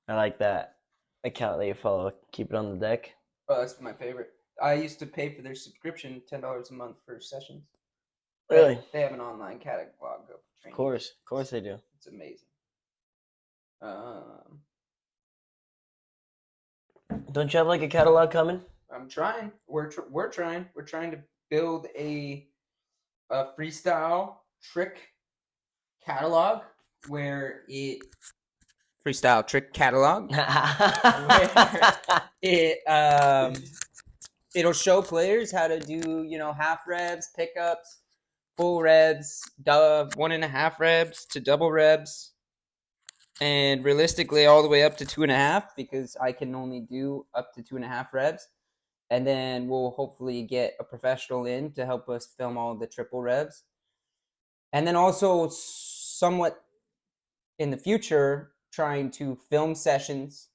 I like that account that you follow. Keep it on the deck. Oh, that's my favorite. I used to pay for their subscription, $10 a month for sessions. Really? They have an online catalog of training Of course sessions. they do. It's amazing. Um, Don't you have like a catalog coming? I'm trying. We're trying. We're trying to build a freestyle trick catalog where where it it'll show players how to do half revs, pickups, full revs, 1.5 revs to double revs, and realistically all the way up to 2.5 because I can only do up to 2.5 revs. And then we'll hopefully get a professional in to help us film all the triple revs. And then also somewhat in the future, trying to film sessions,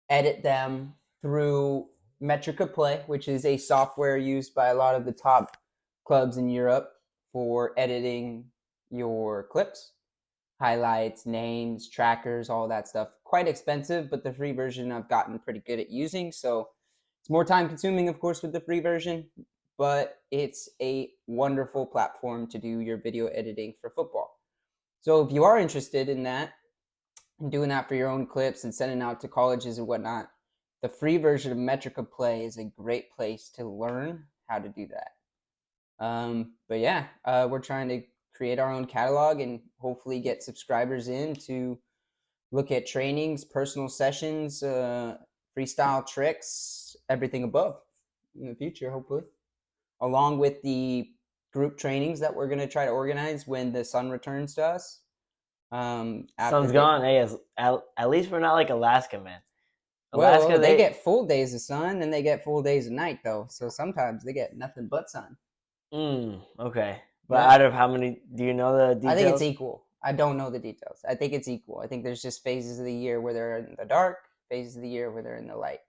edit them through Metrica Play, which is a software used by a lot of the top clubs in Europe for editing your clips, highlights, names, trackers, all that stuff. Quite expensive, but the free version I've gotten pretty good at using. So it's more time consuming, of course, with the free version, but it's a wonderful platform to do your video editing for football. So if you are interested in that and doing that for your own clips and sending out to colleges and whatnot, the free version of Metrica Play is a great place to learn how to do that. But yeah, we're trying to create our own catalog and hopefully get subscribers in to look at trainings, personal sessions, freestyle tricks, everything above in the future, hopefully, along with the group trainings that we're going to try to organize when the sun returns to us. After Sun's gone. Hey, at least we're not like Alaska, man. well, Alaska, they get full days of sun and they get full days of night though, so sometimes they get nothing but sun. Okay. But Yeah, out of how many, do you know the I think it's details? equal. I don't know the details. I think it's equal. I think there's just phases of the year where they're in the dark, phases of the year where they're in the light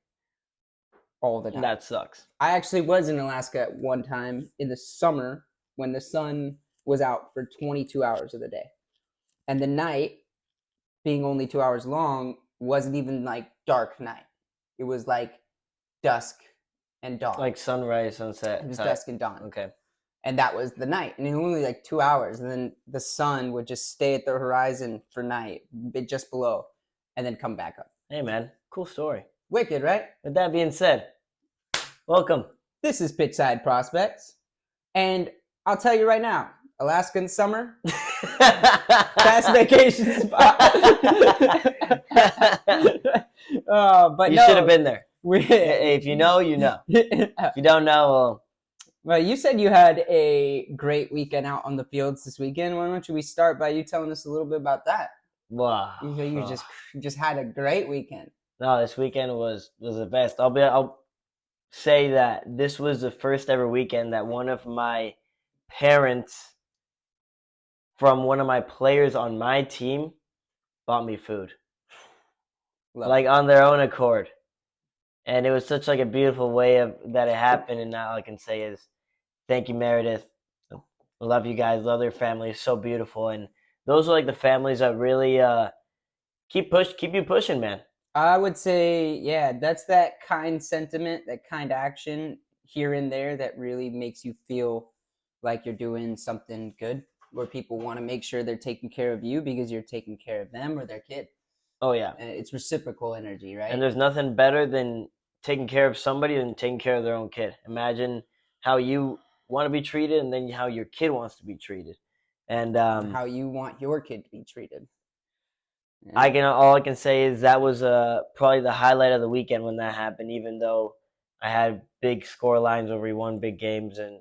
all the time. That sucks. I actually was in Alaska at one time in the summer when the sun was out for 22 hours of the day. And the night, being only 2 hours long, wasn't even like dark night. It was like dusk and dawn. Like sunrise, sunset It was type. dusk and dawn. Okay. And that was the night. And it was only like 2 hours. And then the sun would just stay at the horizon for night, just below, and then come back up. Hey, man. Cool story. Wicked, right? With that being said, welcome. This is Pitchside Prospects. And I'll tell you right now, Alaskan summer, best vacation spot. But you no, should have been there. If you know, you know. If you don't know, well, you said you had a great weekend out on the fields this weekend. Why don't we start by you telling us a little bit about that? wow. You just had a great weekend. No, this weekend was the best. I'll say that this was the first ever weekend that one of my parents from one of my players on my team bought me food. Love Like it. on their own accord. And it was such like a beautiful way of that it happened, and now all I can say is thank you, Meredith. I love you guys, love their family. It's so beautiful. And those are like the families that really keep you pushing, man. I would say, yeah, that's that kind sentiment, that kind action here and there that really makes you feel like you're doing something good, where people want to make sure they're taking care of you because you're taking care of them or their kid. Oh yeah. And it's reciprocal energy, right? And there's nothing better than taking care of somebody than taking care of their own kid. Imagine how you want to be treated and then how your kid wants to be treated. And how you want your kid to be treated. Yeah. All I can say is that was probably the highlight of the weekend when that happened. Even though I had big score lines where we won big games, and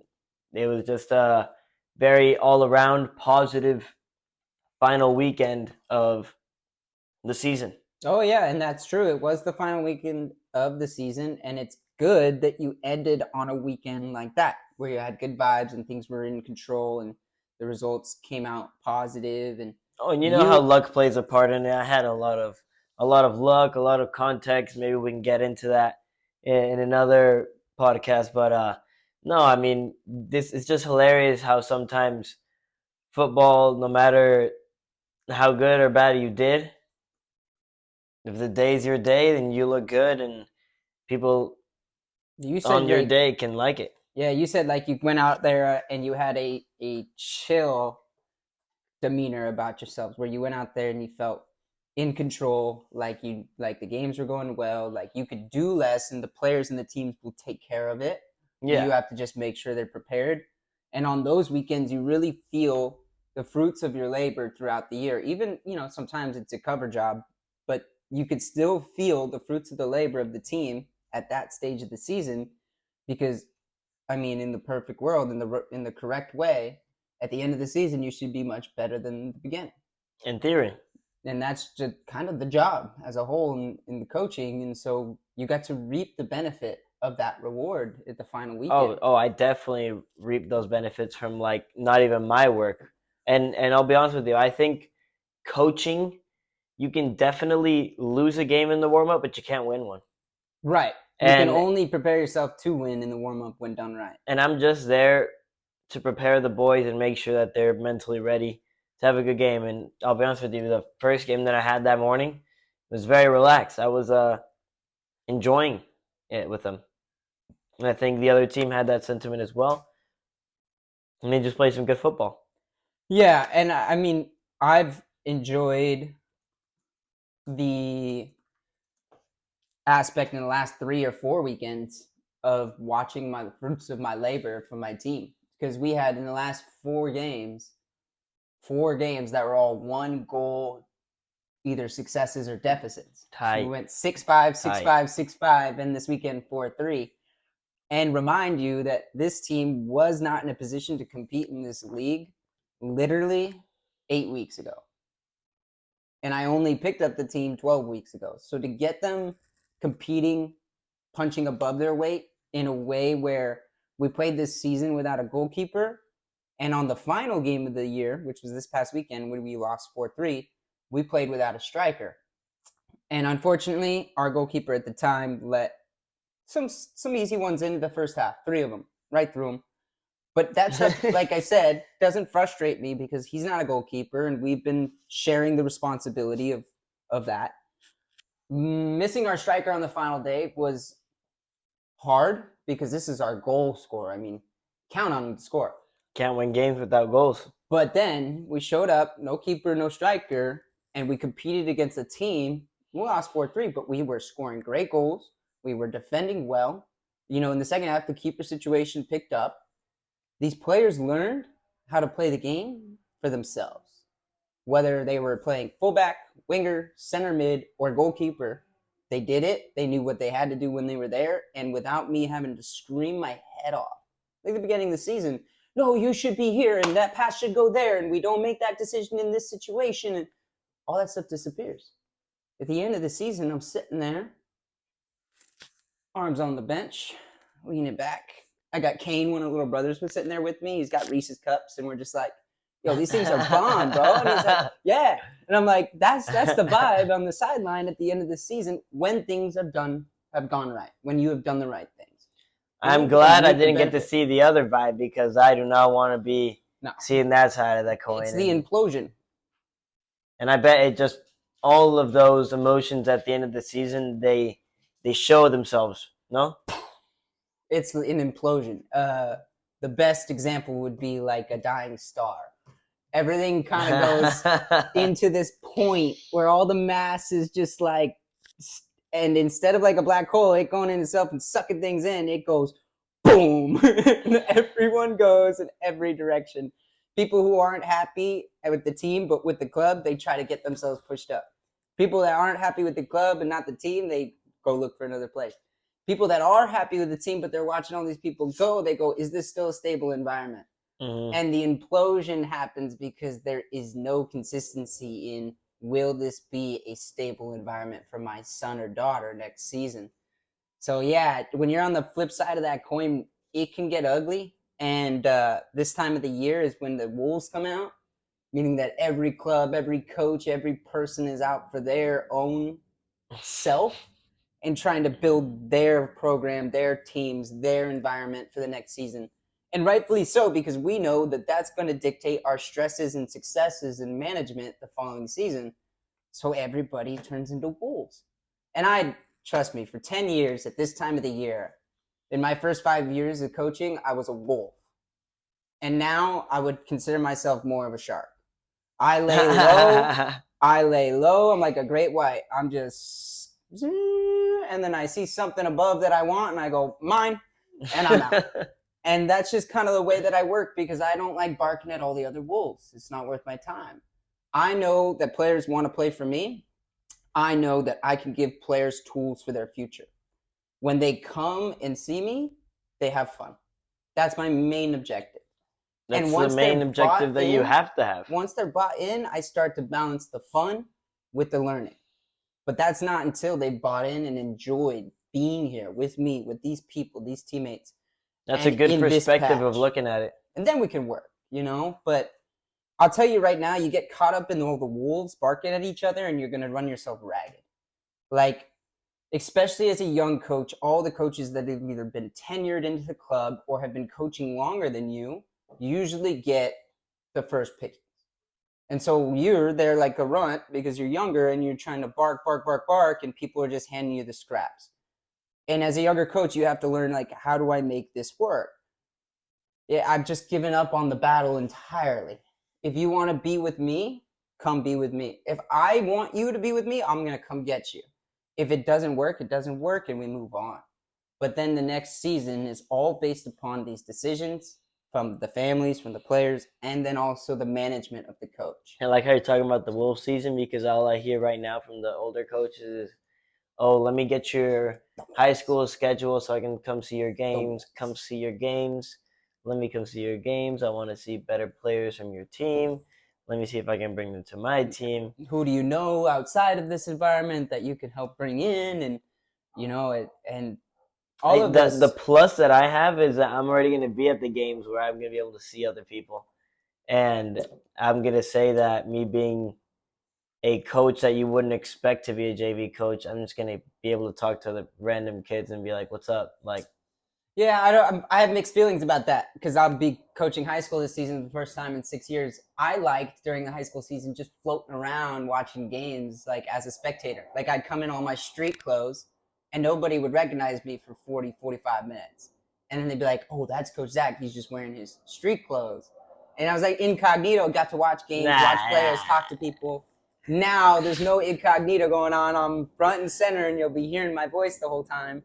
it was just a very all around positive final weekend of the season. Oh yeah, and that's true. It was the final weekend of the season, and it's good that you ended on a weekend like that, where you had good vibes and things were in control, and the results came out positive. And Oh, and you know how luck plays a part in it. I had a lot of luck, a lot of context. Maybe we can get into that in another podcast. But no, I mean, this is just hilarious how sometimes football, no matter how good or bad you did, If the day's your day, then you look good, and people You on said your like day can like it. yeah, you said like you went out there and you had a chill demeanor about yourselves where you went out there and you felt in control, like the games were going well, like you could do less and the players and the teams will take care of it. You Yeah, have to just make sure they're prepared. And on those weekends you really feel the fruits of your labor throughout the year. Even, sometimes it's a cover job, but you could still feel the fruits of the labor of the team at that stage of the season because I mean, in the perfect world, in the correct way, at the end of the season, you should be much better than the beginning. in theory. And that's just kind of the job as a whole in the coaching. And so you got to reap the benefit of that reward at the final Oh, weekend. oh, I definitely reap those benefits from like not even my work. And I'll be honest with you, I think coaching, you can definitely lose a game in the warm up, but you can't win one. Right. You can And only prepare yourself to win in the warm up when done right. and I'm just there to prepare the boys and make sure that they're mentally ready to have a good game. And I'll be honest with you, the first game that I had that morning was very relaxed. I was enjoying it with them, and I think the other team had that sentiment as well. And they just played some good football. Yeah. And I mean, I've enjoyed the aspect in the last 3 or 4 weekends of watching the fruits of my labor from my team because we had in the last 4 games that were all one goal, either successes or deficits. So we Tight, went 6-5, six tight. five, 6-5, and this weekend 4-3. And remind you that this team was not in a position to compete in this league literally 8 weeks ago. And I only picked up the team 12 weeks ago. So to get them competing, punching above their weight in a way where we played this season without a goalkeeper. And on the final game of the year, which was this past weekend when we lost 4-3, we played without a striker. And unfortunately, our goalkeeper at the time let some easy ones in the first half, 3 of them, right through them. But that stuff, like I said, doesn't frustrate me because he's not a goalkeeper, and we've been sharing the responsibility of that. Missing our striker on the final day was hard because this is our goal scorer. I mean, count on him to score. Can't win games without goals. But then we showed up, no keeper, no striker, and we competed against a team. We lost 4-3, but we were scoring great goals. We were defending well. In the second half, the keeper situation picked up. These players learned how to play the game for themselves. Whether they were playing fullback, winger, center mid, or goalkeeper, they did it. They knew what they had to do when they were there. And without me having to scream my head off, like the beginning of the season, no, you should be here and that pass should go there. And we don't make that decision in this situation. And all that stuff disappears. At the end of the season, I'm sitting there, arms on the bench, leaning back. I got Kane, one of the little brothers, was sitting there with me. He's got Reese's cups, and we're just like, "Yo, these things are bomb, bro." And he's like, "Yeah," and I'm like, "That's the vibe on the sideline at the end of the season when things have gone right, when you have done the right things." I'm You get to glad I reap the didn't get to benefit. see the other vibe because I do not want to be No, seeing that side of the it's coin. the implosion. And I bet it just all of those emotions at the end of the season they show themselves. No, It's an implosion. The best example would be like a dying star. Everything kind of goes into this point where all the mass is just like, and instead of like a black hole, it going in itself and sucking things in, it goes boom. And everyone goes in every direction. People who aren't happy with the team, but with the club, they try to get themselves pushed up. People that aren't happy with the club and not the team, they go look for another place. People that are happy with the team, but they're watching all these people go, they go, is this still a stable environment? mm-hmm. And the implosion happens because there is no consistency in, will this be a stable environment for my son or daughter next season? So yeah, when you're on the flip side of that coin, it can get ugly. And this time of the year is when the wolves come out, meaning that every club, every coach, every person is out for their own self and trying to build their program, their teams, their environment for the next season. And rightfully so, because we know that that's going to dictate our stresses and successes and management the following season. So everybody turns into wolves. And trust me, for 10 years at this time of the year, in my first 5 years of coaching, I was a wolf. And now I would consider myself more of a shark. I lay low. I lay low. I'm like a great white. I'm just, and then I see something above that I want, and I go, mine, and I'm out. And that's just kind of the way that I work, because I don't like barking at all the other wolves. It's not worth my time. I know that players want to play for me. I know that I can give players tools for their future. When they come and see me, they have fun. That's my main objective. That's And the once main they're objective bought that you in, have to have. once they're bought in, I start to balance the fun with the learning. But that's not until they bought in and enjoyed being here with me, with these people, these teammates. That's a and good in this perspective of patch. looking at it. And then we can work, But I'll tell you right now, you get caught up in all the wolves barking at each other, and you're going to run yourself ragged. Like, especially as a young coach, all the coaches that have either been tenured into the club or have been coaching longer than you usually get the first pick. And so you're there like a runt because you're younger and you're trying to bark, bark, bark, bark, and people are just handing you the scraps. And as a younger coach, you have to learn, like, how do I make this work? Yeah, I've just given up on the battle entirely. If you want to be with me, come be with me. If I want you to be with me, I'm going to come get you. If it doesn't work, it doesn't work, and we move on. But then the next season is all based upon these decisions from the families, from the players, and then also the management of the coach. And like how you're talking about the Wolf season, because all I hear right now from the older coaches is, oh, let me get your high school schedule so I can come see your games. Come see your games. Let me come see your games. I want to see better players from your team. Let me see if I can bring them to my team. Who do you know outside of this environment that you can help bring in? And, and all of this. The plus that I have is that I'm already going to be at the games where I'm going to be able to see other people. And I'm going to say that me being a coach that you wouldn't expect to be a JV coach, I'm just going to be able to talk to the random kids and be like, what's up? Like, yeah, I have mixed feelings about that, because I'll be coaching high school this season for the first time in 6 years. I liked, during the high school season, just floating around watching games, like, as a spectator. Like, I'd come in all my street clothes and nobody would recognize me for 40, 45 minutes. And then they'd be like, oh, that's Coach Zach. He's just wearing his street clothes. And I was like incognito, got to watch games, watch players, talk to people. Now there's no incognito going on. I'm front and center, and you'll be hearing my voice the whole time.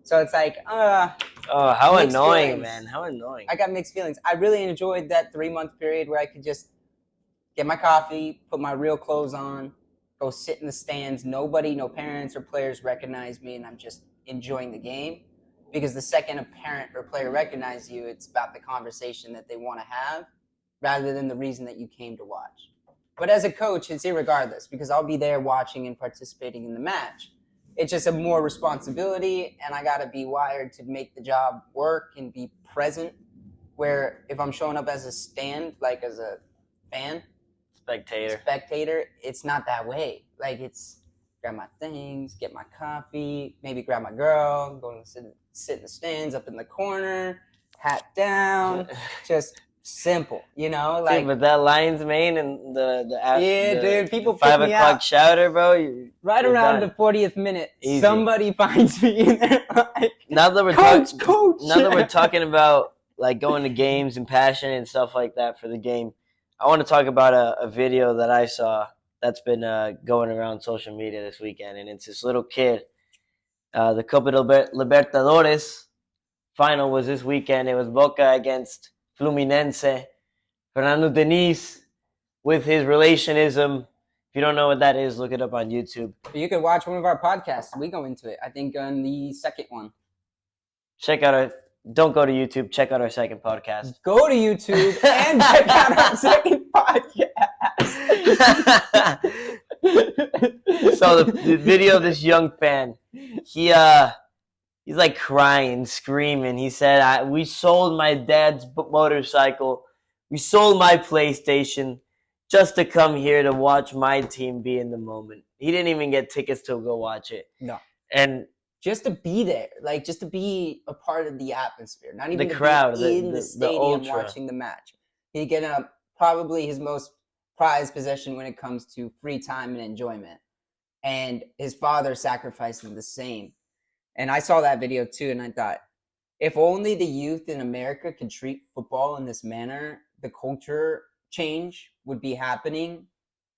So it's like, oh, how annoying, feelings. Man. How annoying. I got mixed feelings. I really enjoyed that 3-month period where I could just get my coffee, put my real clothes on, go sit in the stands. Nobody, no parents or players recognize me, and I'm just enjoying the game. Because the second a parent or player recognizes you, it's about the conversation that they want to have rather than the reason that you came to watch. But as a coach, it's irregardless, because I'll be there watching and participating in the match. It's just a more responsibility, and I got to be wired to make the job work and be present, where if I'm showing up as a stand, like as a fan, spectator, it's not that way. Like, it's grab my things, get my coffee, maybe grab my girl, go to sit in the stands up in the corner, hat down, just simple, like. See, but that Lions main and dude, people the 5 pick me o'clock out. shouter, bro. Right around the 40th minute, easy. Somebody finds me in there. Like, now that we're coach. Now that we're talking about, like, going to games and passion and stuff like that for the game, I want to talk about a video that I saw that's been going around social media this weekend, and it's this little kid. The Copa Libertadores final was this weekend. It was Boca against Fluminense. Fernando Diniz, with his relationism. If you don't know what that is, look it up on YouTube. You could watch one of our podcasts. We go into it, I think, on the second one. Don't go to YouTube. Check out our second podcast. Go to YouTube and check out our second podcast. So the video of this young fan, he's like crying, screaming. He said, we sold my dad's motorcycle. We sold my PlayStation just to come here to watch my team be in the moment. He didn't even get tickets to go watch it. No. And just to be there, like, just to be a part of the atmosphere, not even the crowd, be in the stadium watching the match. He get up, probably his most prized possession when it comes to free time and enjoyment. And his father sacrificing the same. And I saw that video too, and I thought, if only the youth in America could treat football in this manner, the culture change would be happening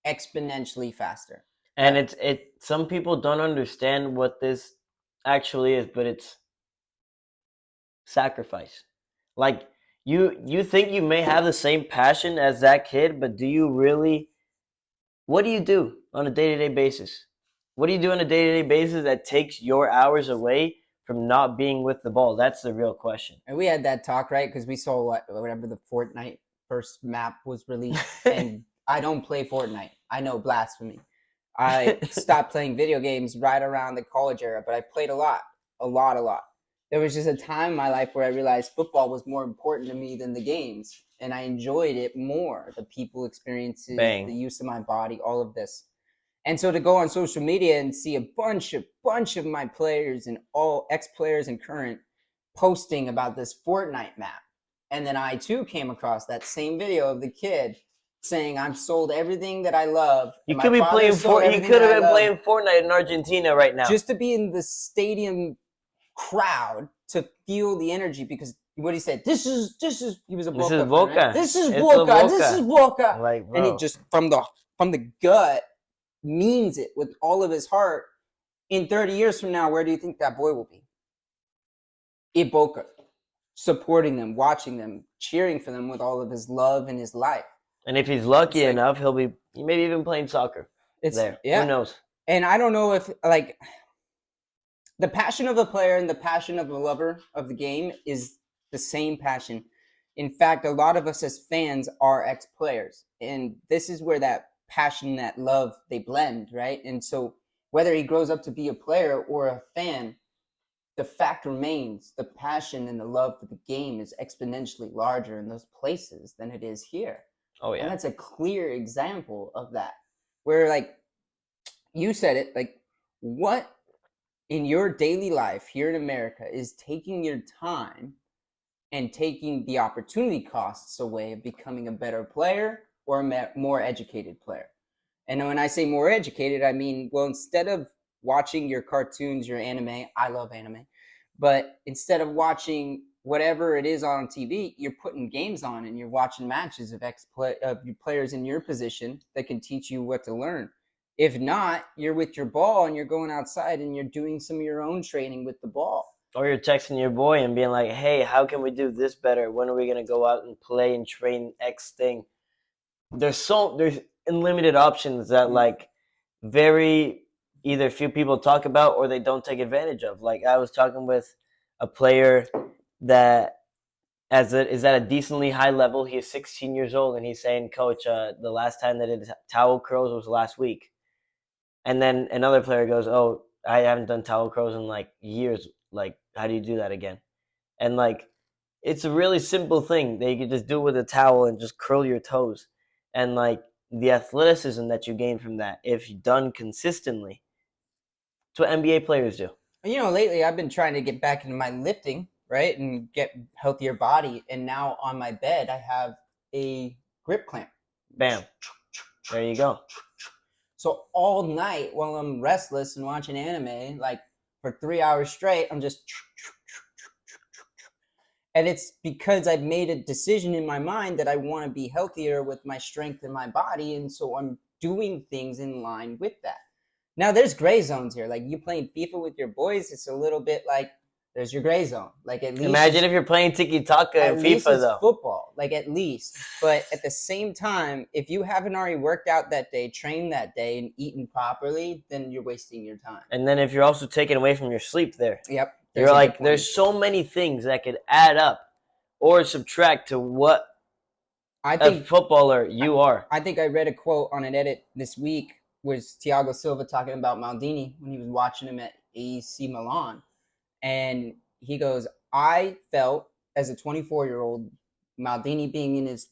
exponentially faster. And some people don't understand what this actually is, but it's sacrifice. Like you think you may have the same passion as that kid, but do you really? What do you do on a day-to-day basis? What do you do on a day-to-day basis that takes your hours away from not being with the ball? That's the real question. And we had that talk, right? Because we saw whatever the Fortnite first map was released, and I don't play Fortnite. I know, blasphemy. I stopped playing video games right around the college era, but I played a lot. There was just a time in my life where I realized football was more important to me than the games, and I enjoyed it more. The people experiences, Bang. the use of my body, all of this. And so to go on social media and see a bunch of my players and all ex-players and current posting about this Fortnite map. And then I too came across that same video of the kid saying, I've sold everything that I love. You could be playing you could have been playing Fortnite in Argentina right now. Just to be in the stadium crowd to feel the energy, because what he said, this is he was a Boca. This is Boca. Right? This is Boca. This is Boca. Like, bro. And he just from the gut means it with all of his heart. In 30 years from now, where do you think that boy will be? In Boca, supporting them, watching them, cheering for them with all of his love and his life. And if he's lucky enough, he maybe even playing soccer. It's there. Yeah. Who knows? And I don't know if like the passion of the player and the passion of the lover of the game is the same passion. In fact, a lot of us as fans are ex-players, and this is where that passion, that love, they blend, right? And so whether he grows up to be a player or a fan, the fact remains the passion and the love for the game is exponentially larger in those places than it is here. Oh yeah. And that's a clear example of that, where like you said it, like what in your daily life here in America is taking your time and taking the opportunity costs away of becoming a better player or a more educated player. And when I say more educated, I mean, well, instead of watching your cartoons, your anime, I love anime, but instead of watching whatever it is on TV, you're putting games on and you're watching matches of players in your position that can teach you what to learn. If not, you're with your ball and you're going outside and you're doing some of your own training with the ball. Or you're texting your boy and being like, hey, how can we do this better? When are we going to go out and play and train X thing? There's unlimited options that like very either few people talk about or they don't take advantage of. Like I was talking with a player that is at a decently high level. He is 16 years old, and he's saying, Coach, the last time that I did towel curls was last week. And then another player goes, oh, I haven't done towel curls in like years. Like, how do you do that again? And like, it's a really simple thing that you can just do with a towel and just curl your toes. And like the athleticism that you gain from that, if done consistently, it's what NBA players do. You know, lately I've been trying to get back into my lifting, right, and get healthier body. And now on my bed, I have a grip clamp. Bam. There you go. So all night while I'm restless and watching anime, like for 3 hours straight, I'm just. And it's because I've made a decision in my mind that I want to be healthier with my strength in my body. And so I'm doing things in line with that. Now, there's gray zones here. Like you playing FIFA with your boys, it's a little bit like there's your gray zone. Like at least imagine if you're playing tiki-taka in FIFA, though. Football, like at least. But at the same time, if you haven't already worked out that day, trained that day, and eaten properly, then you're wasting your time. And then if you're also taken away from your sleep there. Yep. You're like, there's so many things that could add up or subtract to what a footballer you are. I think I read a quote on an edit this week was Thiago Silva talking about Maldini when he was watching him at AC Milan. And he goes, I felt as a 24-year-old, Maldini being in his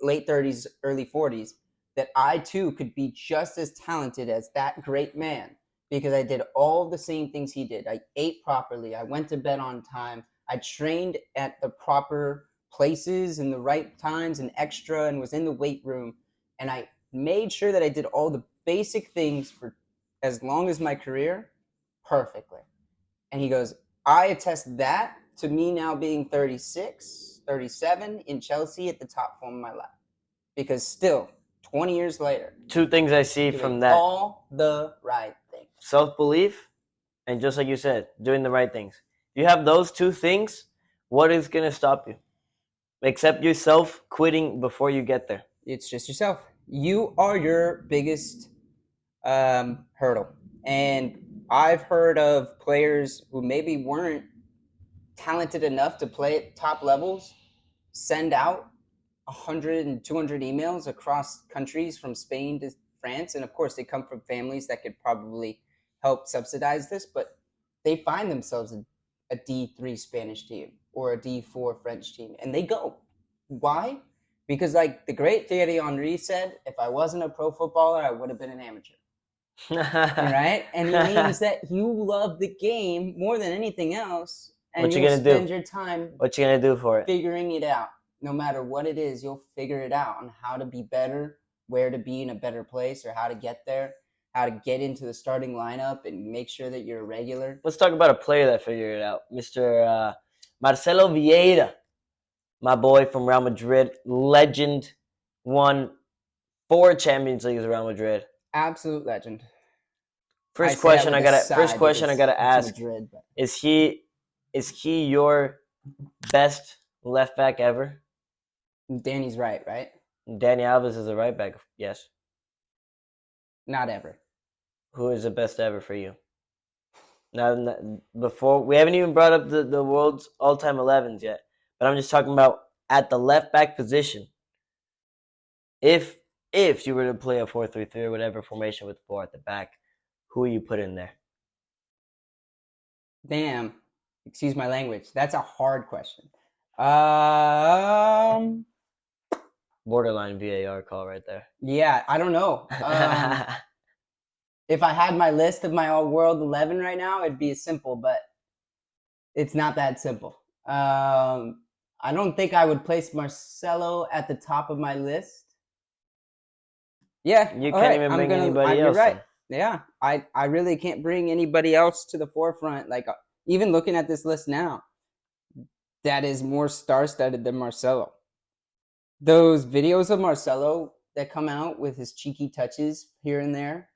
late 30s, early 40s, that I too could be just as talented as that great man because I did all the same things he did. I ate properly. I went to bed on time. I trained at the proper places and the right times and extra and was in the weight room. And I made sure that I did all the basic things for as long as my career perfectly. And he goes, I attest that to me now being 36, 37 in Chelsea at the top form of my life. Because still, 20 years later, Two things I see doing from that: all the right things. self-belief, and just like you said, doing the right things. If you have those two things, what is going to stop you? Except yourself quitting before you get there. It's just yourself. You are your biggest hurdle. And I've heard of players who maybe weren't talented enough to play at top levels send out 100 and 200 emails across countries from Spain to France. And of course, they come from families that could probably help subsidize this, but they find themselves a D3 Spanish team or a D4 French team, and they go. Why? Because, like the great Thierry Henry said, if I wasn't a pro footballer, I would have been an amateur. Right? And it means that you love the game more than anything else, and What you you'll gonna spend do? your time What you gonna do for it? figuring it out. No matter what it is, you'll figure it out on how to be better, where to be in a better place, or how to get there, how to get into the starting lineup and make sure that you're a regular. Let's talk about a player that figured it out, Mr. Marcelo Vieira, my boy from Real Madrid, legend, won 4 Champions Leagues with Real Madrid. Absolute legend. First question I gotta ask: Madrid, but Is he your best left back ever? Danny's right? Danny Alves is a right back. Yes. Not ever. Who is the best ever for you? Now, before we haven't even brought up the world's all-time 11s yet, but I'm just talking about at the left back position. If you were to play a 4-3-3 or whatever formation with 4 at the back, who would you put in there? Damn. Excuse my language. That's a hard question. Borderline VAR call right there. Yeah, I don't know. If I had my list of my all world 11 right now, it'd be simple, but it's not that simple. I don't think I would place Marcelo at the top of my list. Yeah, You all can't right, even I'm bring gonna. anybody You're else right. in. Yeah, I really can't bring anybody else to the forefront. Like even looking at this list now, that is more star-studded than Marcelo. Those videos of Marcelo that come out with his cheeky touches here and there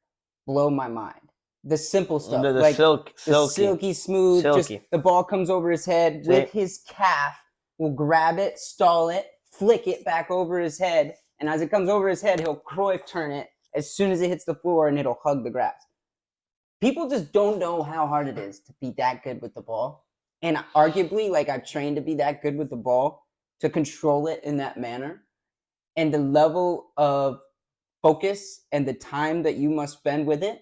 blow my mind. The simple stuff, The like the silky. silky smooth, just the ball comes over his head with his calf, will grab it, stall it, flick it back over his head, and as it comes over his head, he'll Cruyff turn it as soon as it hits the floor and it'll hug the grass. People just don't know how hard it is to be that good with the ball. And arguably, like I've trained to be that good with the ball, to control it in that manner. And the level of focus and the time that you must spend with it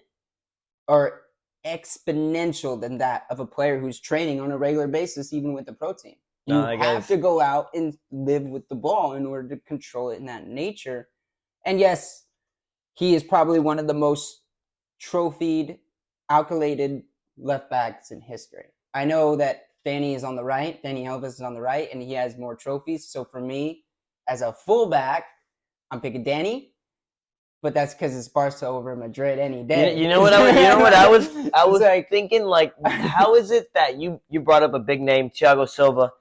are exponential than that of a player who's training on a regular basis, even with the pro team. You have to go out and live with the ball in order to control it in that nature. And yes, he is probably one of the most trophied, calculated left backs in history. I know that Danny is on the right, Danny Alves is on the right, and he has more trophies. So for me, as a fullback, I'm picking Danny, but that's because it's Barca over Madrid any day. You know what I was like, thinking, like, how is it that you brought up a big name, Thiago Silva,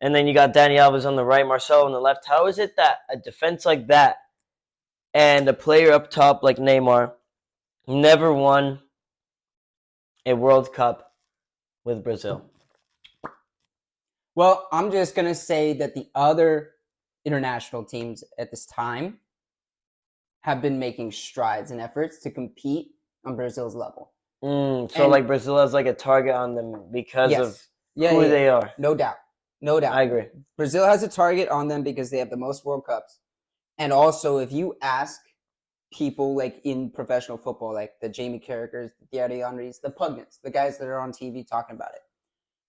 and then you got Dani Alves on the right, Marcelo on the left? How is it that a defense like that and a player up top like Neymar never won a World Cup with Brazil? Well, I'm just going to say that the other international teams at this time have been making strides and efforts to compete on Brazil's level. Like Brazil has like a target on them because of who they are. No doubt. I agree. Brazil has a target on them because they have the most World Cups. And also, if you ask people like in professional football, like the Jamie Carragers, the Thierry Henrys, the Pugnets, the guys that are on TV talking about it,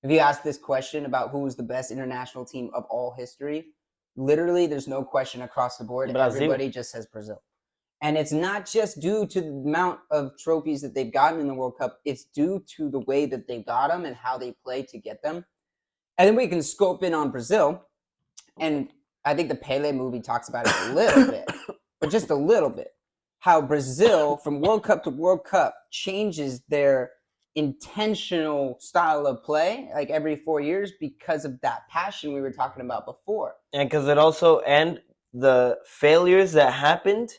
if you ask this question about who is the best international team of all history, literally there's no question across the board. Everybody just says Brazil. And it's not just due to the amount of trophies that they've gotten in the World Cup. It's due to the way that they got them and how they play to get them. And then we can scope in on Brazil. And I think the Pele movie talks about it a little bit, but just a little bit. how Brazil from World Cup to World Cup changes their intentional style of play like every 4 years because of that passion we were talking about before. And because it also, and the failures that happened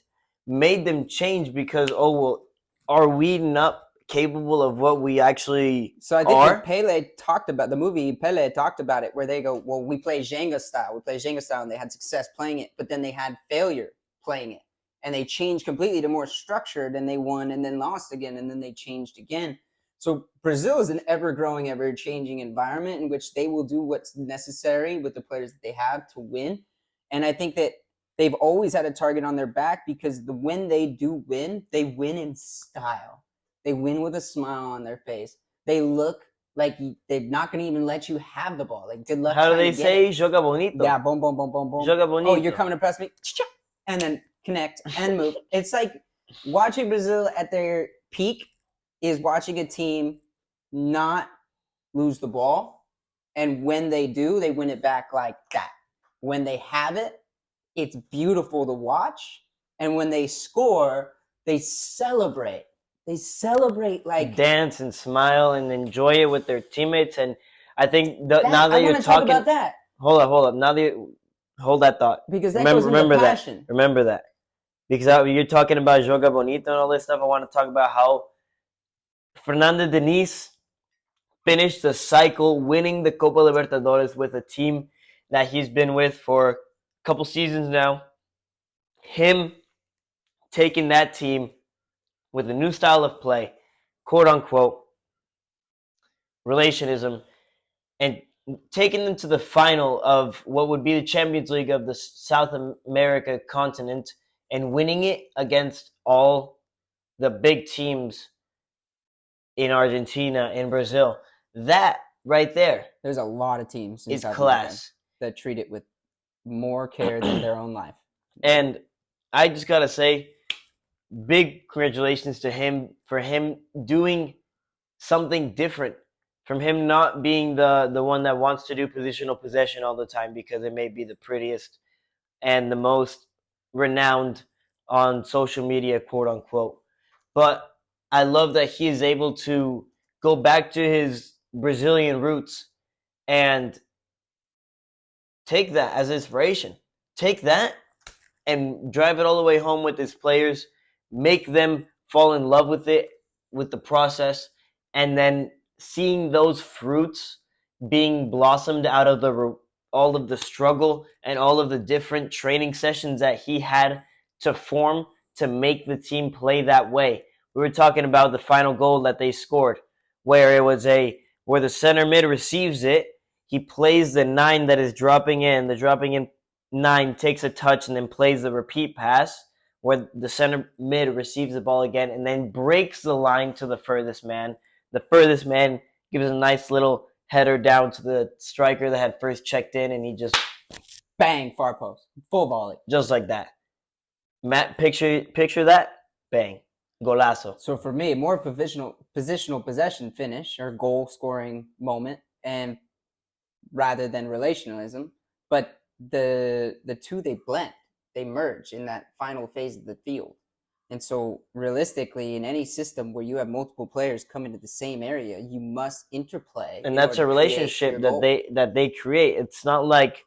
made them change because, oh, well, are we not capable of what we actually So I think are? Pele talked about the movie. Pele talked about it where they go, well, we play Jenga style. We play Jenga style, and they had success playing it, but then they had failure playing it, and they changed completely to more structured, and they won, and then lost again, and then they changed again. So Brazil is an ever-growing, ever-changing environment in which they will do what's necessary with the players that they have to win, and I think that they've always had a target on their back because when they do win, they win in style. They win with a smile on their face. They look like they're not going to even let you have the ball. Like, good luck How do trying they to get say it. joga bonito? Yeah, boom, boom, boom, boom, boom. Joga Oh, you're bonito. coming to press me. And then connect and move. It's like watching Brazil at their peak is watching a team not lose the ball. And when they do, they win it back like that. When they have it, it's beautiful to watch. And when they score, they celebrate. They celebrate like Dance and smile and enjoy it with their teammates. And I think that. now I that you're want to talk talking, about that hold up. Now that hold that thought. because that goes into passion. Remember that. Because you're talking about joga bonito and all this stuff. I want to talk about how Fernando Diniz finished the cycle winning the Copa Libertadores with a team that he's been with for a couple seasons now. Him taking that team with a new style of play, quote unquote, relationism, and taking them to the final of what would be the Champions League of the South America continent and winning it against all the big teams in Argentina and Brazil. That right there, there's a lot of teams in is South America class. that treat it with more care than their own life. And I just gotta say, big congratulations to him for him doing something different, from him not being the one that wants to do positional possession all the time because it may be the prettiest and the most renowned on social media, quote unquote. But I love that he is able to go back to his Brazilian roots and take that as inspiration. Take that and drive it all the way home with his players, make them fall in love with it, with the process, and then seeing those fruits being blossomed out of all of the struggle and all of the different training sessions that he had to form to make the team play that way. We were talking about the final goal that they scored, where it was where the center mid receives it, he plays the 9 that is dropping in. The dropping in 9 takes a touch and then plays the repeat pass where the center mid receives the ball again and then breaks the line to the furthest man. The furthest man gives a nice little header down to the striker that had first checked in, and he just Bang, far post, full volley. just like that. Matt, picture that. Bang. Golazo. So for me, more positional possession finish or goal scoring moment, and rather than relationalism, but the two they blend, they merge in that final phase of the field. And so realistically, in any system where you have multiple players come into the same area, you must interplay. And that's a relationship that they create. It's not like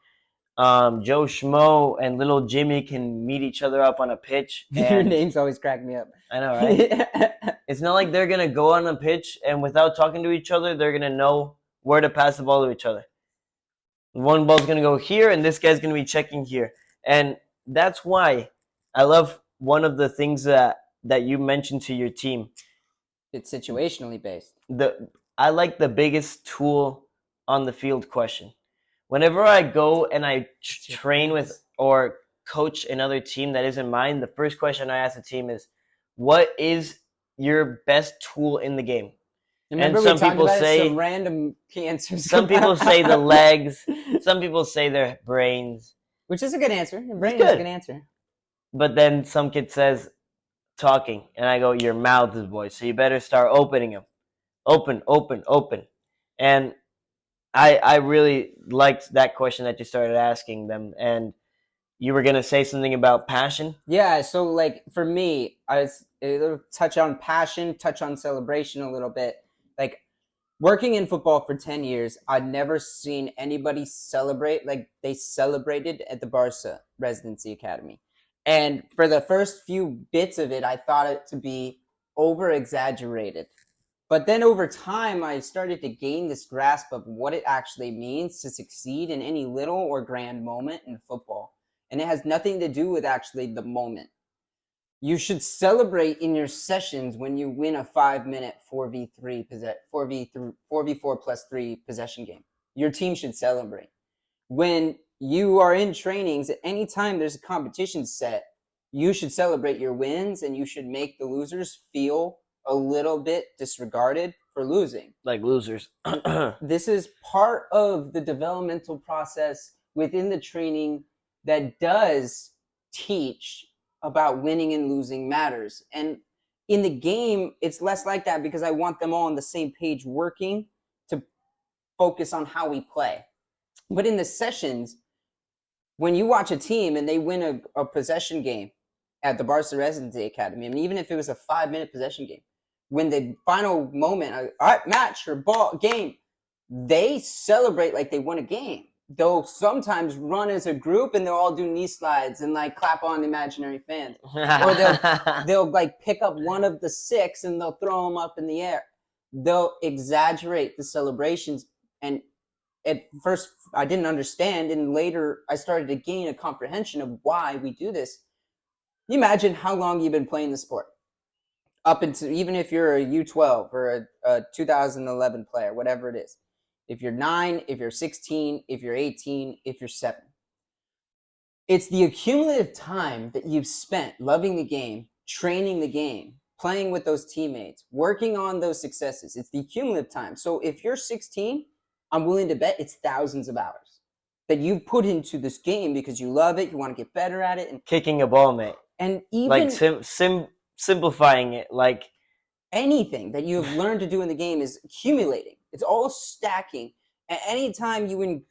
Joe Schmo and little Jimmy can meet each other up on a pitch. Your names always crack me up. I know, right? It's not like they're gonna go on a pitch and without talking to each other, they're gonna know where to pass the ball to each other. One ball's gonna go here, and this guy's gonna be checking here, and that's why I love one of the things that you mentioned to your team. It's situationally based. I like the biggest tool on the field question. Whenever I go and I train with or coach another team that isn't mine, the first question I ask the team is, "What is your best tool in the game?" Remember, and some we talked people about say some random answers. some people say the legs, some people say their brains, which is a good answer. Your brain good. is a good answer. But then some kid says talking, and I go, "Your mouth is voice, so you better start opening them, open, open, open." And I really liked that question that you started asking them, and You were gonna say something about passion. Yeah, so like for me, it'll touch on passion, touch on celebration a little bit. Like working in football for 10 years, I'd never seen anybody celebrate like they celebrated at the Barca Residency Academy. And for the first few bits of it, I thought it to be over exaggerated. But then over time, I started to gain this grasp of what it actually means to succeed in any little or grand moment in football. And it has nothing to do with actually the moment. You should celebrate in your sessions when you win a 5-minute 4v3 4v4 plus 3 possession game. Your team should celebrate. When you are in trainings, at any time there's a competition set, you should celebrate your wins and you should make the losers feel a little bit disregarded for losing. Like losers. This is part of the developmental process within the training that does teach about winning and losing matters. And in the game, it's less like that because I want them all on the same page working to focus on how we play. But in the sessions, when you watch a team and they win a possession game at the Barca Residency Academy, I mean, even if it was a 5-minute possession game, when the final moment, all right, match or ball game, they celebrate like they won a game. They'll sometimes run as a group and they'll all do knee slides and like clap on the imaginary fans. Or they'll like pick up one of the 6 and they'll throw them up in the air. They'll exaggerate the celebrations. And at first I didn't understand, and later I started to gain a comprehension of why we do this. You imagine how long you've been playing the sport. Up until, even if you're a U12 or a 2011 player, whatever it is. If you're 9, if you're 16, if you're 18, if you're 7. It's the accumulative time that you've spent loving the game, training the game, playing with those teammates, working on those successes. It's the cumulative time. So if you're 16, I'm willing to bet it's thousands of hours that you've put into this game because you love it, you want to get better at it. And kicking a ball, mate. And even like simplifying it, like anything that you have learned to do in the game is accumulating. It's all stacking. And any time you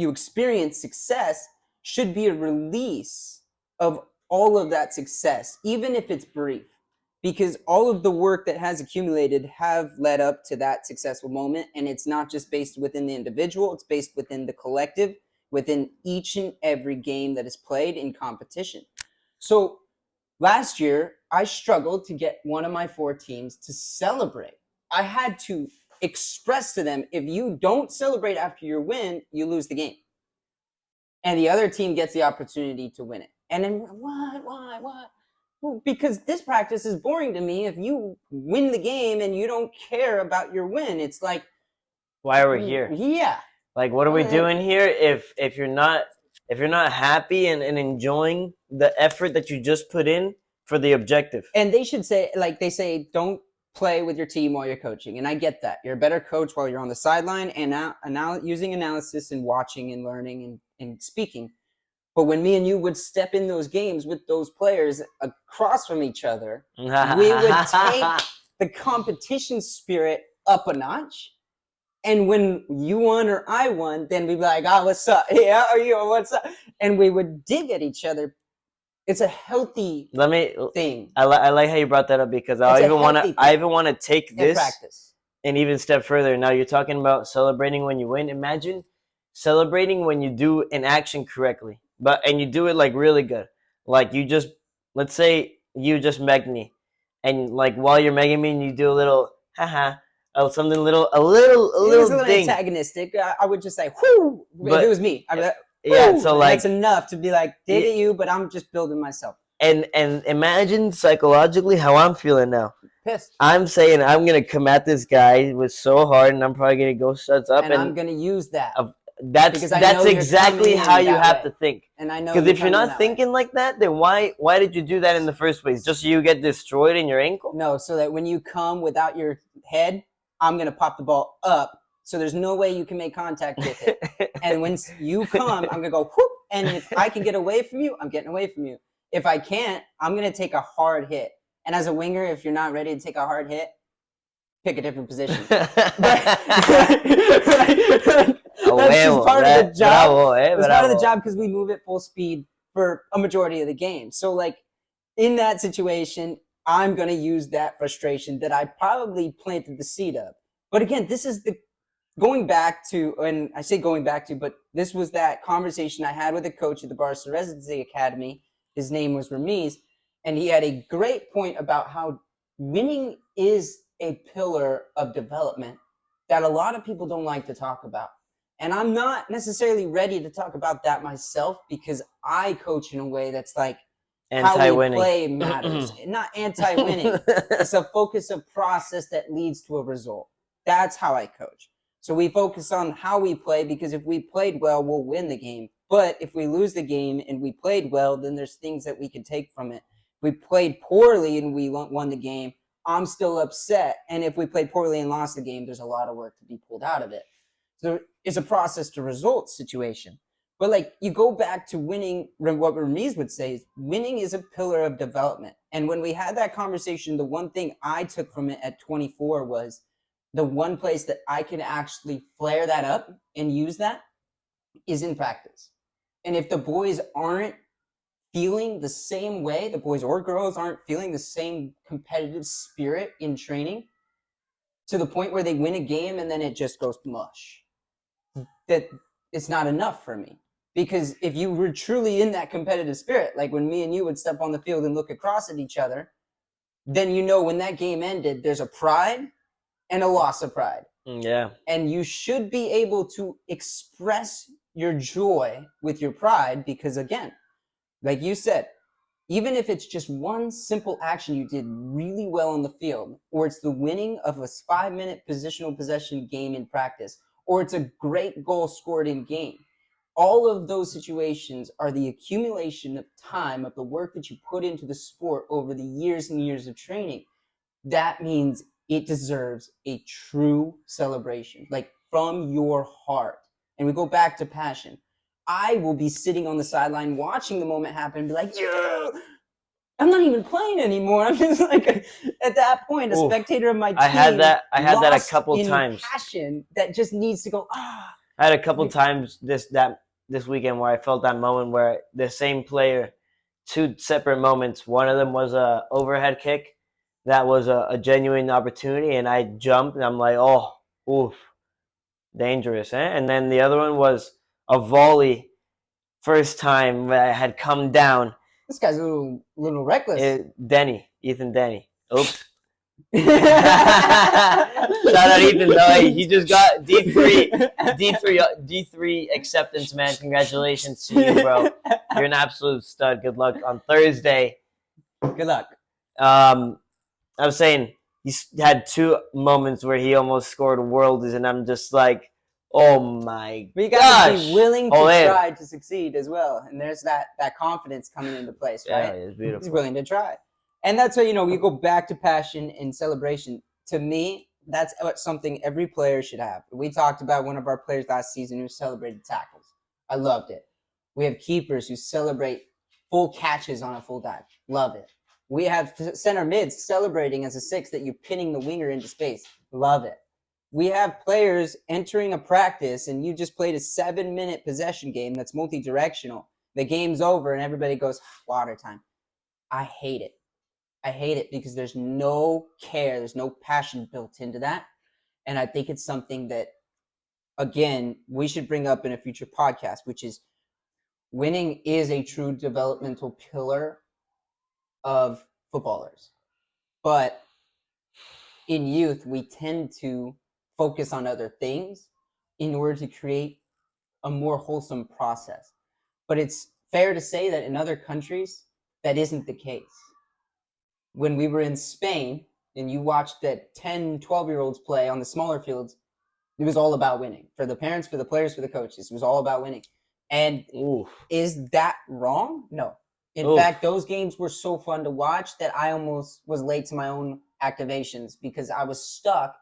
experience success should be a release of all of that success, even if it's brief, because all of the work that has accumulated have led up to that successful moment. And it's not just based within the individual, it's based within the collective, within each and every game that is played in competition. So last year, I struggled to get one of my 4 teams to celebrate. I had to express to them, if you don't celebrate after your win, you lose the game. And the other team gets the opportunity to win it. And then, why? Well, because this practice is boring to me. If you win the game and you don't care about your win, it's like, why are we here? Yeah. Like, what are we doing here if you're not happy and enjoying the effort that you just put in for the objective? And they should say, like they say, don't play with your team while you're coaching. And I get that. You're a better coach while you're on the sideline and now using analysis and watching and learning and speaking. But when me and you would step in those games with those players across from each other, we would take the competition spirit up a notch. And when you won or I won, then we'd be like, what's up? Yeah, are you? What's up? And we would dig at each other. It's a healthy thing. I like how you brought that up, because I even want to take this practice and even step further. Now you're talking about celebrating when you win. Imagine celebrating when you do an action correctly, and you do it like really good. Like let's say you just meg me, and like while you're megging me, and you do a little haha. Something a little thing. Antagonistic. I would just say, "Whoo!" If it was me, I'd be like, yeah. So like, that's enough to be like, dig at you, but I'm just building myself. And imagine psychologically how I'm feeling now. Pissed. I'm saying I'm gonna come at this guy with so hard, and I'm probably gonna go shuts up, and I'm gonna use that. That's exactly how you have to think. And I know, because if you're not thinking like that, then why did you do that in the first place? Just so you get destroyed in your ankle? No, so that when you come without your head, I'm going to pop the ball up, so there's no way you can make contact with it. And when you come, I'm going to go, whoop, and if I can get away from you, I'm getting away from you. If I can't, I'm going to take a hard hit. And as a winger, if you're not ready to take a hard hit, pick a different position. That's just part of the job. Bravo, It's part of the bravo. job because we move at full speed for a majority of the game. So, like, in that situation, I'm going to use that frustration that I probably planted the seed of. But again, this is the going back to, and I say going back to, but this was that conversation I had with a coach at the Barca Residency Academy. His name was Ramiz, and he had a great point about how winning is a pillar of development that a lot of people don't like to talk about. And I'm not necessarily ready to talk about that myself because I coach in a way that's like how we Anti-winning. play matters. Not anti-winning. It's a focus of process that leads to a result. That's how I coach. So we focus on how we play because if we played well, we'll win the game. But if we lose the game and we played well, then there's things that we can take from it. If we played poorly and we won the game, I'm still upset. And if we played poorly and lost the game, there's a lot of work to be pulled out of it. So it's a process to results situation. But like you go back to winning, what Ramiz would say is winning is a pillar of development. And when we had that conversation, the one thing I took from it at 24 was the one place that I can actually flare that up and use that is in practice. And if the boys aren't feeling the same way, the boys or girls aren't feeling the same competitive spirit in training to the point where they win a game and then it just goes mush, that it's not enough for me. Because if you were truly in that competitive spirit, like when me and you would step on the field and look across at each other, then you know when that game ended, there's a pride and a loss of pride. Yeah. And you should be able to express your joy with your pride because, again, like you said, even if it's just one simple action you did really well on the field, or it's the winning of a 5-minute positional possession game in practice, or it's a great goal scored in game, all of those situations are the accumulation of time of the work that you put into the sport over the years and years of training. That means it deserves a true celebration, like from your heart. And we go back to passion. I will be sitting on the sideline watching the moment happen and be like, yeah, I'm not even playing anymore. I'm just like, at that point, a Oof. spectator of my team. I had that a lost couple in times. passion that just needs to go, I had a couple times this weekend where I felt that moment where the same player, two separate moments. One of them was a overhead kick that was a genuine opportunity, and I jumped, and I'm like, oh, oof, dangerous, eh? And then the other one was a volley, first time where I had come down. This guy's a little reckless. Ethan Denny. Oops. Shout out Ethan though. He just got D3 acceptance, man. Congratulations to you, bro. You're an absolute stud. Good luck on Thursday. Good luck. I was saying he had two moments where he almost scored worldies, and I'm just like, oh my gosh. But you gotta be willing to try to succeed as well, and there's that confidence coming into place, right? Yeah, it's beautiful. He's willing to try. And that's why, we go back to passion and celebration. To me, that's something every player should have. We talked about one of our players last season who celebrated tackles. I loved it. We have keepers who celebrate full catches on a full dive. Love it. We have center mids celebrating as a 6 that you're pinning the winger into space. Love it. We have players entering a practice and you just played a 7-minute possession game that's multi-directional. The game's over and everybody goes, water time. I hate it. I hate it because there's no care, there's no passion built into that. And I think it's something that, again, we should bring up in a future podcast, which is winning is a true developmental pillar of footballers. But in youth, we tend to focus on other things in order to create a more wholesome process. But it's fair to say that in other countries, that isn't the case. When we were in Spain and you watched that 10, 12-year-olds play on the smaller fields, it was all about winning. For the parents, for the players, for the coaches, it was all about winning. And is that wrong? No. In fact, those games were so fun to watch that I almost was late to my own activations because I was stuck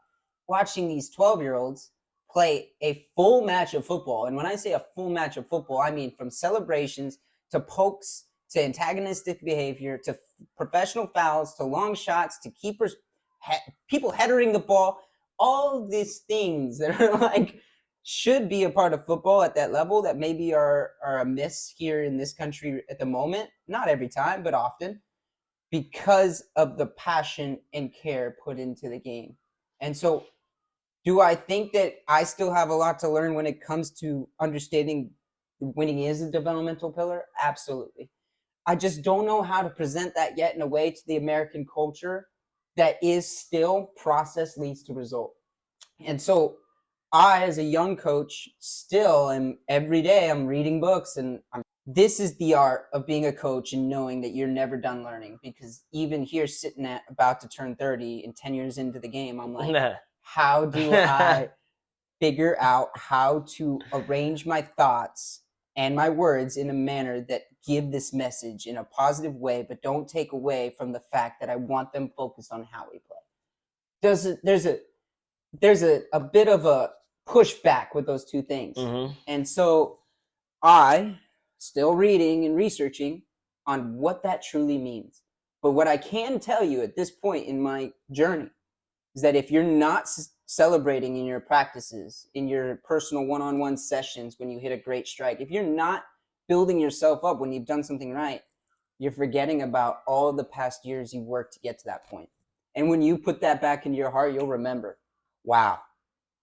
watching these 12-year-olds play a full match of football. And when I say a full match of football, I mean from celebrations to pokes to antagonistic behavior to professional fouls to long shots to keepers, people headering the ball, all these things that are like should be a part of football at that level that maybe are a miss here in this country at the moment. Not every time, but often, because of the passion and care put into the game. And so, do I think that I still have a lot to learn when it comes to understanding winning is a developmental pillar? Absolutely. I just don't know how to present that yet in a way to the American culture that is still process leads to result. And so I, as a young coach, still am every day I'm reading books and this is the art of being a coach and knowing that you're never done learning, because even here sitting at about to turn 30 and 10 years into the game, I'm like, how do I figure out how to arrange my thoughts and my words in a manner that give this message in a positive way, but don't take away from the fact that I want them focused on how we play. There's a bit of a pushback with those two things. Mm-hmm. And so I still reading and researching on what that truly means. But what I can tell you at this point in my journey is that if you're not celebrating in your practices, in your personal one-on-one sessions when you hit a great strike, if you're not building yourself up when you've done something right, you're forgetting about all the past years you've worked to get to that point. And when you put that back into your heart, you'll remember, wow,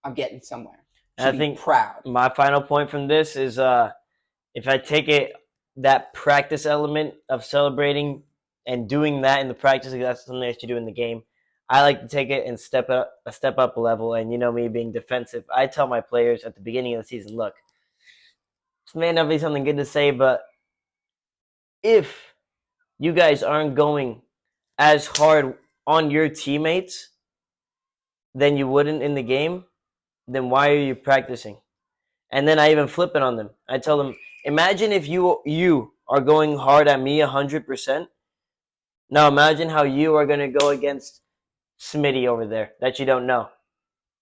I'm getting somewhere. I think proud. My final point from this is if I take it, that practice element of celebrating and doing that in the practice, that's something that you do in the game. I like to take it and step up a level. And you know me being defensive, I tell my players at the beginning of the season, look, this may not be something good to say, but if you guys aren't going as hard on your teammates than you wouldn't in the game, then why are you practicing? And then I even flip it on them. I tell them, imagine if you are going hard at me 100%. Now imagine how you are going to go against Smitty over there that you don't know.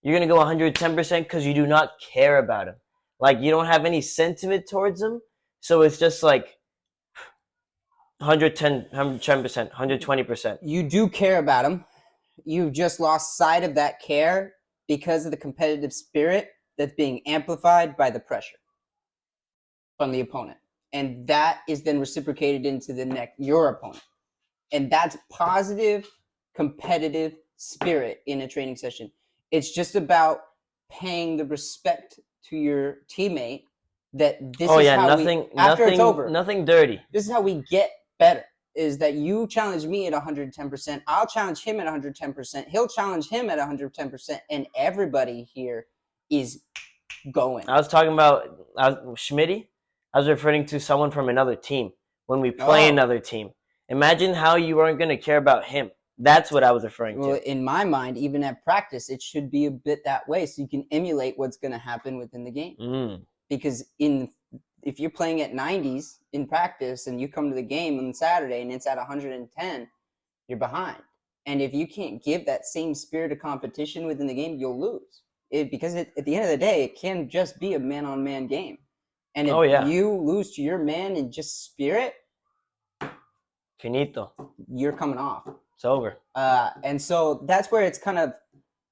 You're going to go 110% because you do not care about him. Like, you don't have any sentiment towards him. So it's just like 110%, 120%. You do care about him. You've just lost sight of that care because of the competitive spirit that's being amplified by the pressure from the opponent. And that is then reciprocated into your opponent. And that's positive, competitive spirit in a training session. It's just about paying the respect to your teammate that this is how after it's over, nothing dirty. This is how we get better. Is that you challenge me at 110%, I'll challenge him at 110%, he'll challenge him at 110%, and everybody here is going. I was talking about Schmitty. I was referring to someone from another team when we play another team. Imagine how you aren't going to care about him. That's what I was referring to. In my mind, even at practice, it should be a bit that way so you can emulate what's going to happen within the game. Because if you're playing at 90s in practice and you come to the game on Saturday and it's at 110, you're behind. And if you can't give that same spirit of competition within the game, you'll lose. Because at the end of the day, it can just be a man-on-man game. And if you lose to your man in just spirit, finito, you're coming off. It's over. And so that's where it's kind of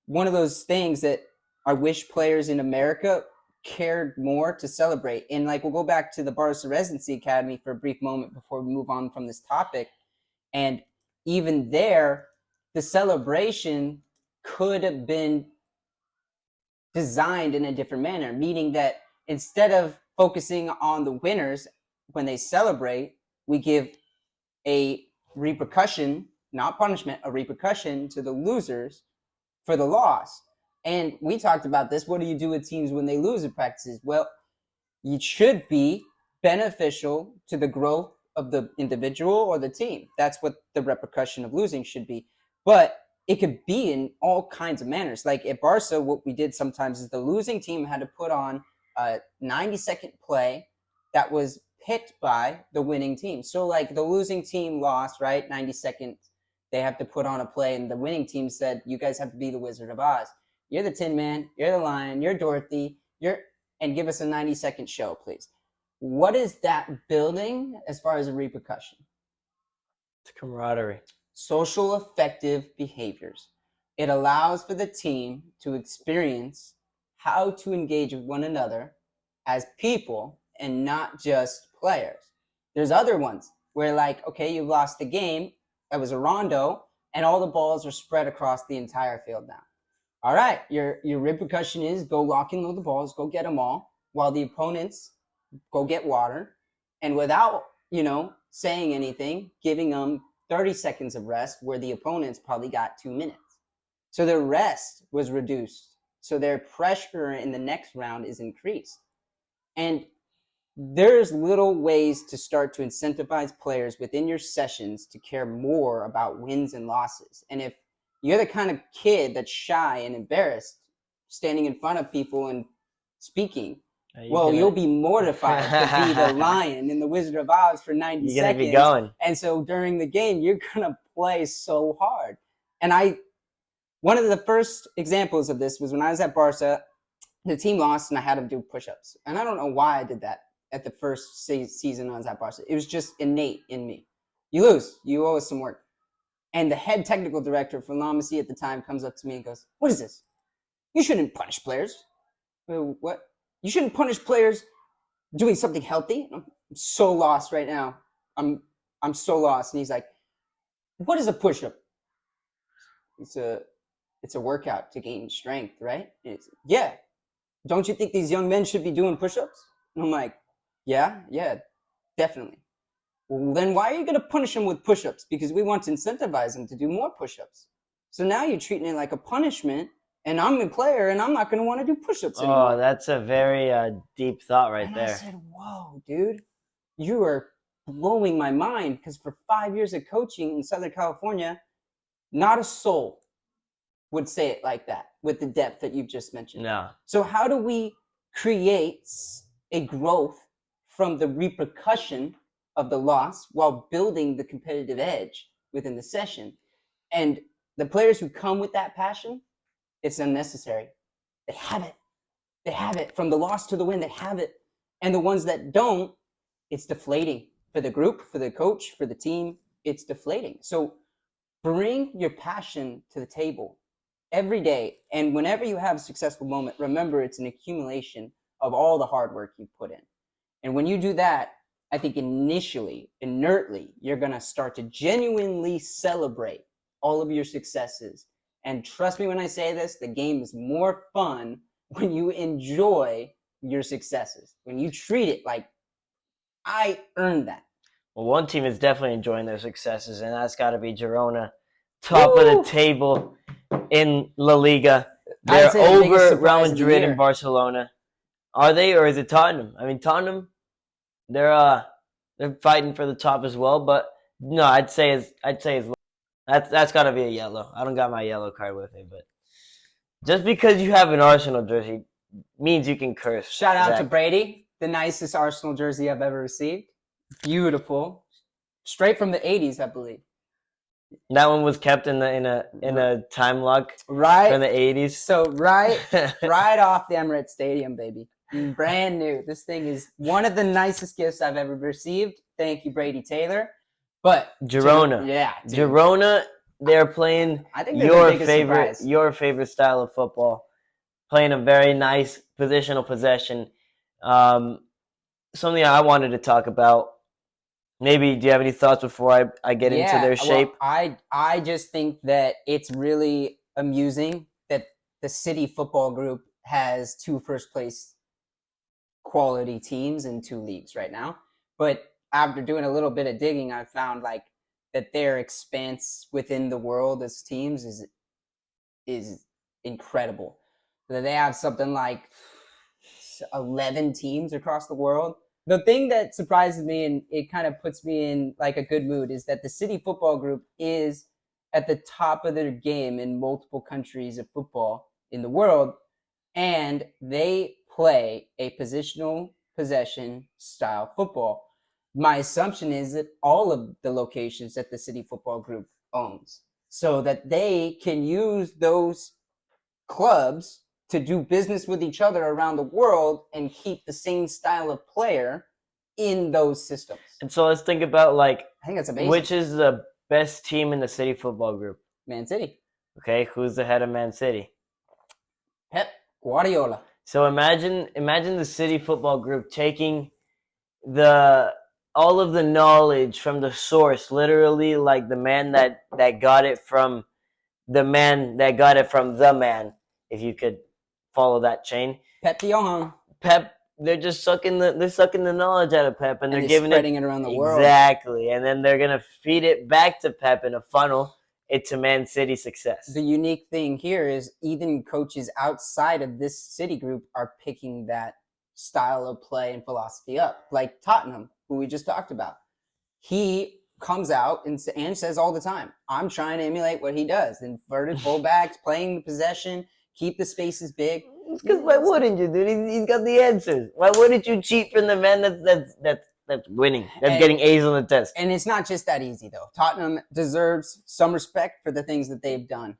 one of those things that I wish players in America cared more to celebrate. And like, we'll go back to the Barca Residency Academy for a brief moment before we move on from this topic. And even there, the celebration could have been designed in a different manner, meaning that instead of focusing on the winners when they celebrate, we give a repercussion, not punishment, a repercussion to the losers for the loss. And we talked about this. What do you do with teams when they lose in practices? Well, it should be beneficial to the growth of the individual or the team. That's what the repercussion of losing should be. But it could be in all kinds of manners. Like at Barca, what we did sometimes is the losing team had to put on a 90-second play that was picked by the winning team. So like the losing team lost, right? 90 seconds. They have to put on a play, and the winning team said, you guys have to be the Wizard of Oz. You're the Tin Man, you're the Lion, you're Dorothy, and give us a 90-second show, please. What is that building as far as a repercussion? It's camaraderie. Social effective behaviors. It allows for the team to experience how to engage with one another as people and not just players. There's other ones where, like, okay, you lost the game, that was a rondo, and all the balls are spread across the entire field now. All right, your repercussion is go lock and load the balls, go get them all, while the opponents go get water, and without, saying anything, giving them 30 seconds of rest where the opponents probably got 2 minutes. So their rest was reduced. So their pressure in the next round is increased. And there's little ways to start to incentivize players within your sessions to care more about wins and losses. And if you're the kind of kid that's shy and embarrassed standing in front of people and speaking, you'll be mortified to be the lion in the Wizard of Oz for 90 You're seconds. Be going. And so during the game, you're going to play so hard. And one of the first examples of this was when I was at Barca. The team lost and I had to do push-ups. And I don't know why I did that at the first season I was at Barca. It was just innate in me. You lose. You owe us some work. And the head technical director for La Masia at the time comes up to me and goes, "What is this? You shouldn't punish players." What? You shouldn't punish players doing something healthy? I'm so lost right now. I'm so lost. And he's like, "What is a push-up?" It's a workout to gain strength, right? Yeah. Don't you think these young men should be doing push-ups? And I'm like, yeah, definitely. Well, then why are you going to punish them with push-ups? Because we want to incentivize them to do more push-ups. So now you're treating it like a punishment, and I'm a player, and I'm not going to want to do push-ups anymore. Oh, that's a very deep thought right there. I said, whoa, dude, you are blowing my mind, because for 5 years of coaching in Southern California, not a soul would say it like that with the depth that you've just mentioned. No. So how do we create a growth from the repercussion of the loss while building the competitive edge within the session? And the players who come with that passion, it's unnecessary. They have it. They have it. From the loss to the win, they have it. And the ones that don't, it's deflating for the group, for the coach, for the team. It's deflating. So bring your passion to the table every day, and whenever you have a successful moment, remember it's an accumulation of all the hard work you put in. And when you do that, I think initially, inertly, you're going to start to genuinely celebrate all of your successes. And trust me when I say this, the game is more fun when you enjoy your successes, when you treat it like, I earned that. Well, one team is definitely enjoying their successes, and that's got to be Girona, top of the table in La Liga. They're over Real Madrid and Barcelona. Are they, or is it Tottenham? I mean, Tottenham, they're fighting for the top as well. But no, I'd say it's that's got to be a yellow. I don't got my yellow card with me, but just because you have an Arsenal jersey means you can curse. Shout out to Brady, the nicest Arsenal jersey I've ever received. Beautiful, straight from the '80s, I believe. That one was kept in a time lock, right, from the '80s. So right off the Emirates Stadium, baby, brand new. This thing is one of the nicest gifts I've ever received. Thank you, Brady Taylor. But Girona, dude. Girona, they're playing your favorite style of football, playing a very nice positional possession. Something I wanted to talk about. Maybe, do you have any thoughts before I get into their shape? Well, I just think that it's really amusing that the City Football Group has 2 first-place quality teams in 2 leagues right now. But after doing a little bit of digging, I found that their expanse within the world as teams is incredible. So they have something like 11 teams across the world. The thing that surprises me and it kind of puts me in like a good mood is that the City Football Group is at the top of their game in multiple countries of football in the world, and they play a positional possession style football. My assumption is that all of the locations that the City Football Group owns, so that they can use those clubs to do business with each other around the world and keep the same style of player in those systems. And so let's think about I think that's amazing. Which is the best team in the City Football Group? Man City. Okay, who's the head of Man City? Pep Guardiola. So imagine the City Football Group taking the all of the knowledge from the source, literally like the man that got it from the man that got it from the man, if you could follow that chain. Pep de Young. Pep, they're sucking the knowledge out of Pep, and And they're they're giving spreading it it around the world. exactly, and then they're gonna feed it back to Pep in a funnel into Man City success. The unique thing here is even coaches outside of this City group are picking that style of play and philosophy up, like Tottenham, who we just talked about. He comes out and says all the time, I'm trying to emulate what he does. Inverted fullbacks, playing the possession, keep the spaces big. Because why wouldn't you, dude? He's got the answers. Why wouldn't you cheat from the man that's winning, that's getting A's on the test? And it's not just that easy, though. Tottenham deserves some respect for the things that they've done.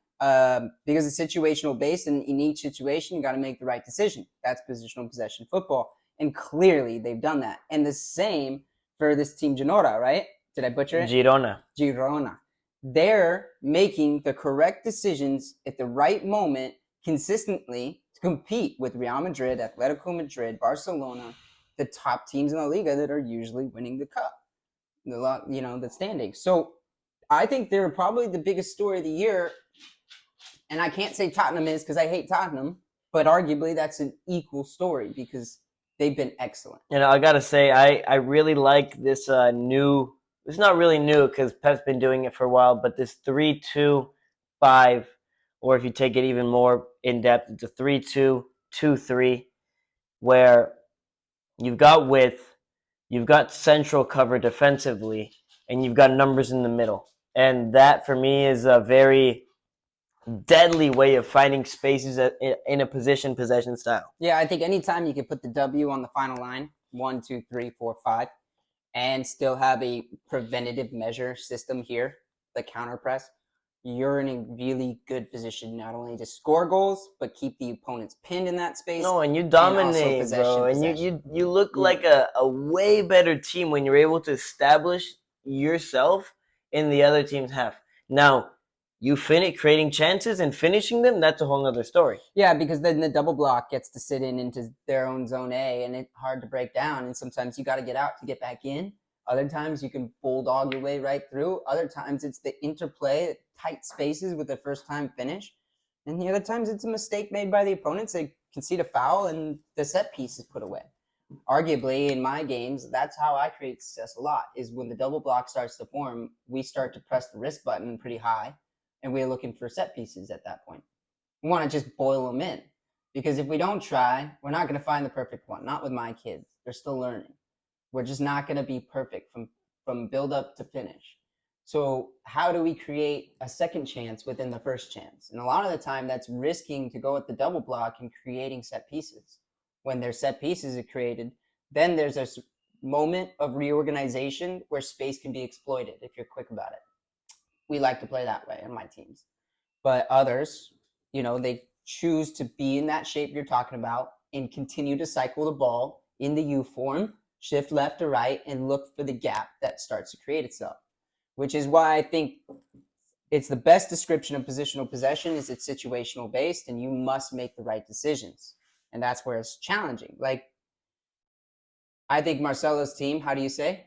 Because it's situational based, and in each situation, you got to make the right decision. That's positional possession football. And clearly, they've done that. And the same for this team, Girona, right? Did I butcher it? Girona. They're making the correct decisions at the right moment consistently to compete with Real Madrid, Atletico Madrid, Barcelona, the top teams in La Liga that are usually winning the cup, the standings. So I think they're probably the biggest story of the year. And I can't say Tottenham is because I hate Tottenham, but arguably that's an equal story because they've been excellent. And I gotta say, I really like this new. It's not really new because Pep's been doing it for a while, but this 3-2-5, or if you take it even more in depth, it's a 3-2-2-3, where you've got width, you've got central cover defensively, and you've got numbers in the middle. And that for me is a very deadly way of finding spaces in a possession style. Yeah, I think anytime you can put the W on the final line, 1, 2, 3, 4, 5, and still have a preventative measure system here, the counter press, you're in a really good position not only to score goals, but keep the opponents pinned in that space. No, and you dominate, bro. And you look like a way better team when you're able to establish yourself in the other team's half. Now, you finish creating chances and finishing them, that's a whole other story. Yeah, because then the double block gets to sit into their own zone A, and it's hard to break down. And sometimes you got to get out to get back in. Other times you can bulldog your way right through. Other times it's the interplay, tight spaces with the first time finish. And the other times it's a mistake made by the opponents. They concede a foul and the set piece is put away. Arguably, in my games, that's how I create success a lot, is when the double block starts to form, we start to press the risk button pretty high, and we're looking for set pieces at that point. We want to just boil them in. Because if we don't try, we're not going to find the perfect one. Not with my kids. They're still learning. We're just not going to be perfect from build up to finish. So how do we create a second chance within the first chance? And a lot of the time that's risking to go at the double block and creating set pieces. When their set pieces are created, then there's a moment of reorganization where space can be exploited if you're quick about it. We like to play that way in my teams. But others, they choose to be in that shape you're talking about and continue to cycle the ball in the U form, shift left to right, and look for the gap that starts to create itself. Which is why I think it's the best description of positional possession is it's situational based, and you must make the right decisions. And that's where it's challenging. Like, I think Marcelo's team, how do you say?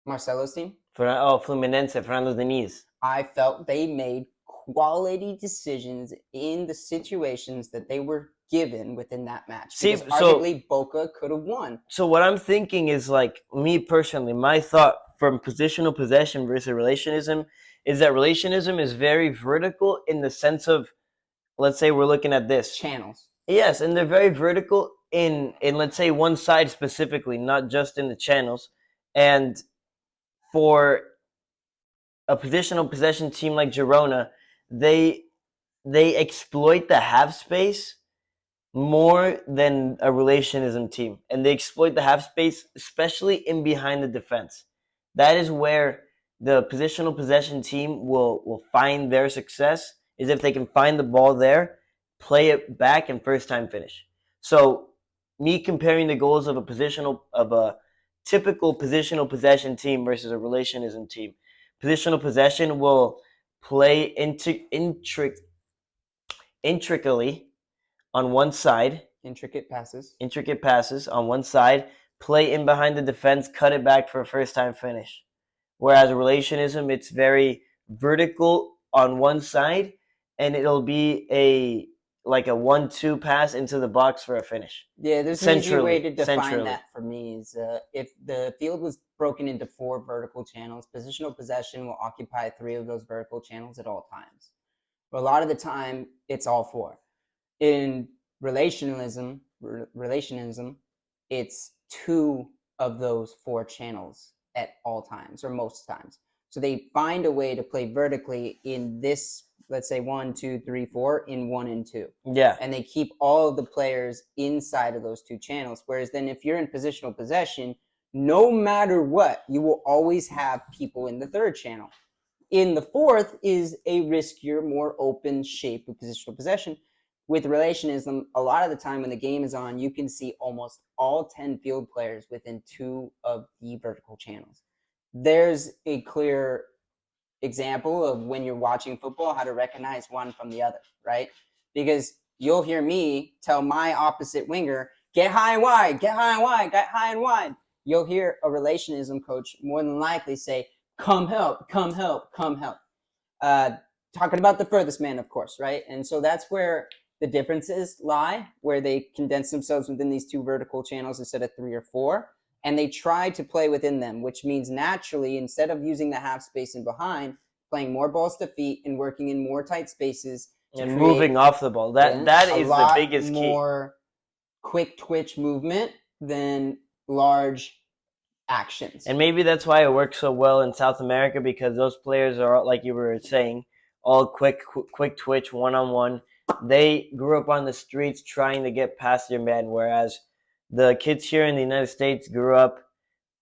Marcelo's team? Fluminense, Fernando Diniz. I felt they made quality decisions in the situations that they were given within that match. Because arguably Boca could have won. So what I'm thinking is, like, me personally, my thought from positional possession versus relationism is that relationism is very vertical in the sense of, let's say we're looking at this. Channels. Yes, and they're very vertical in let's say one side specifically, not just in the channels. And for a positional possession team like Girona, they exploit the half space more than a relationism team. And they exploit the half space, especially in behind the defense. That is where the positional possession team will find their success, is if they can find the ball there, play it back, and first time finish. So me comparing the goals of a typical positional possession team versus a relationism team. Positional possession will play intricately on one side, Intricate passes. Intricate passes on one side, play in behind the defense, cut it back for a first-time finish. Whereas relationism, it's very vertical on one side, and it'll be a like a 1-2 pass into the box for a finish. Yeah, there's an easy way to define Centrally. that for me is if the field was broken into 4 vertical channels, positional possession will occupy 3 of those vertical channels at all times. But a lot of the time, it's all 4. In relationism, it's 2 of those 4 channels at all times or most times. So they find a way to play vertically in this, let's say 1, 2, 3, 4 in 1 and 2. Yeah. And they keep all of the players inside of those 2 channels. Whereas then if you're in positional possession, no matter what, you will always have people in the 3rd channel. In the 4th is a riskier, more open shape of positional possession. With relationism, a lot of the time when the game is on, you can see almost all 10 field players within 2 of the vertical channels. There's a clear example of when you're watching football, how to recognize one from the other, right? Because you'll hear me tell my opposite winger, get high and wide, get high and wide, get high and wide. You'll hear a relationism coach more than likely say, come help, come help, come help. Talking about the furthest man, of course, right? And so that's where the differences lie, where they condense themselves within these 2 vertical channels instead of 3 or 4. And they try to play within them, which means naturally, instead of using the half space in behind, playing more balls to feet and working in more tight spaces. And moving off the ball. That is the biggest key. More quick twitch movement than large actions. And maybe that's why it works so well in South America, because those players are, like you were saying, all quick twitch, one-on-one. They grew up on the streets trying to get past their man, whereas the kids here in the United States grew up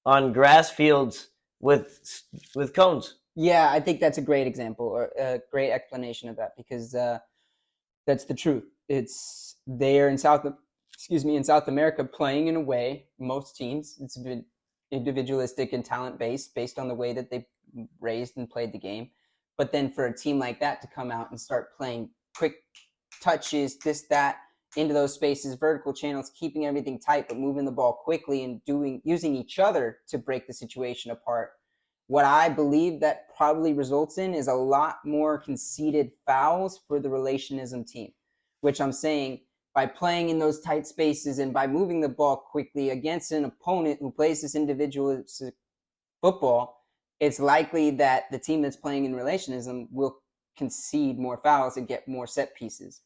on grass fields with cones. Yeah, I think that's a great example or a great explanation of that, because that's the truth. It's there in South America playing in a way, most teams, it's been individualistic and talent-based based on the way that they raised and played the game. But then for a team like that to come out and start playing quick touches, this, that, into those spaces, vertical channels, keeping everything tight, but moving the ball quickly and using each other to break the situation apart. What I believe that probably results in is a lot more conceded fouls for the relationism team, which I'm saying by playing in those tight spaces and by moving the ball quickly against an opponent who plays this individualistic football, it's likely that the team that's playing in relationism will concede more fouls and get more set pieces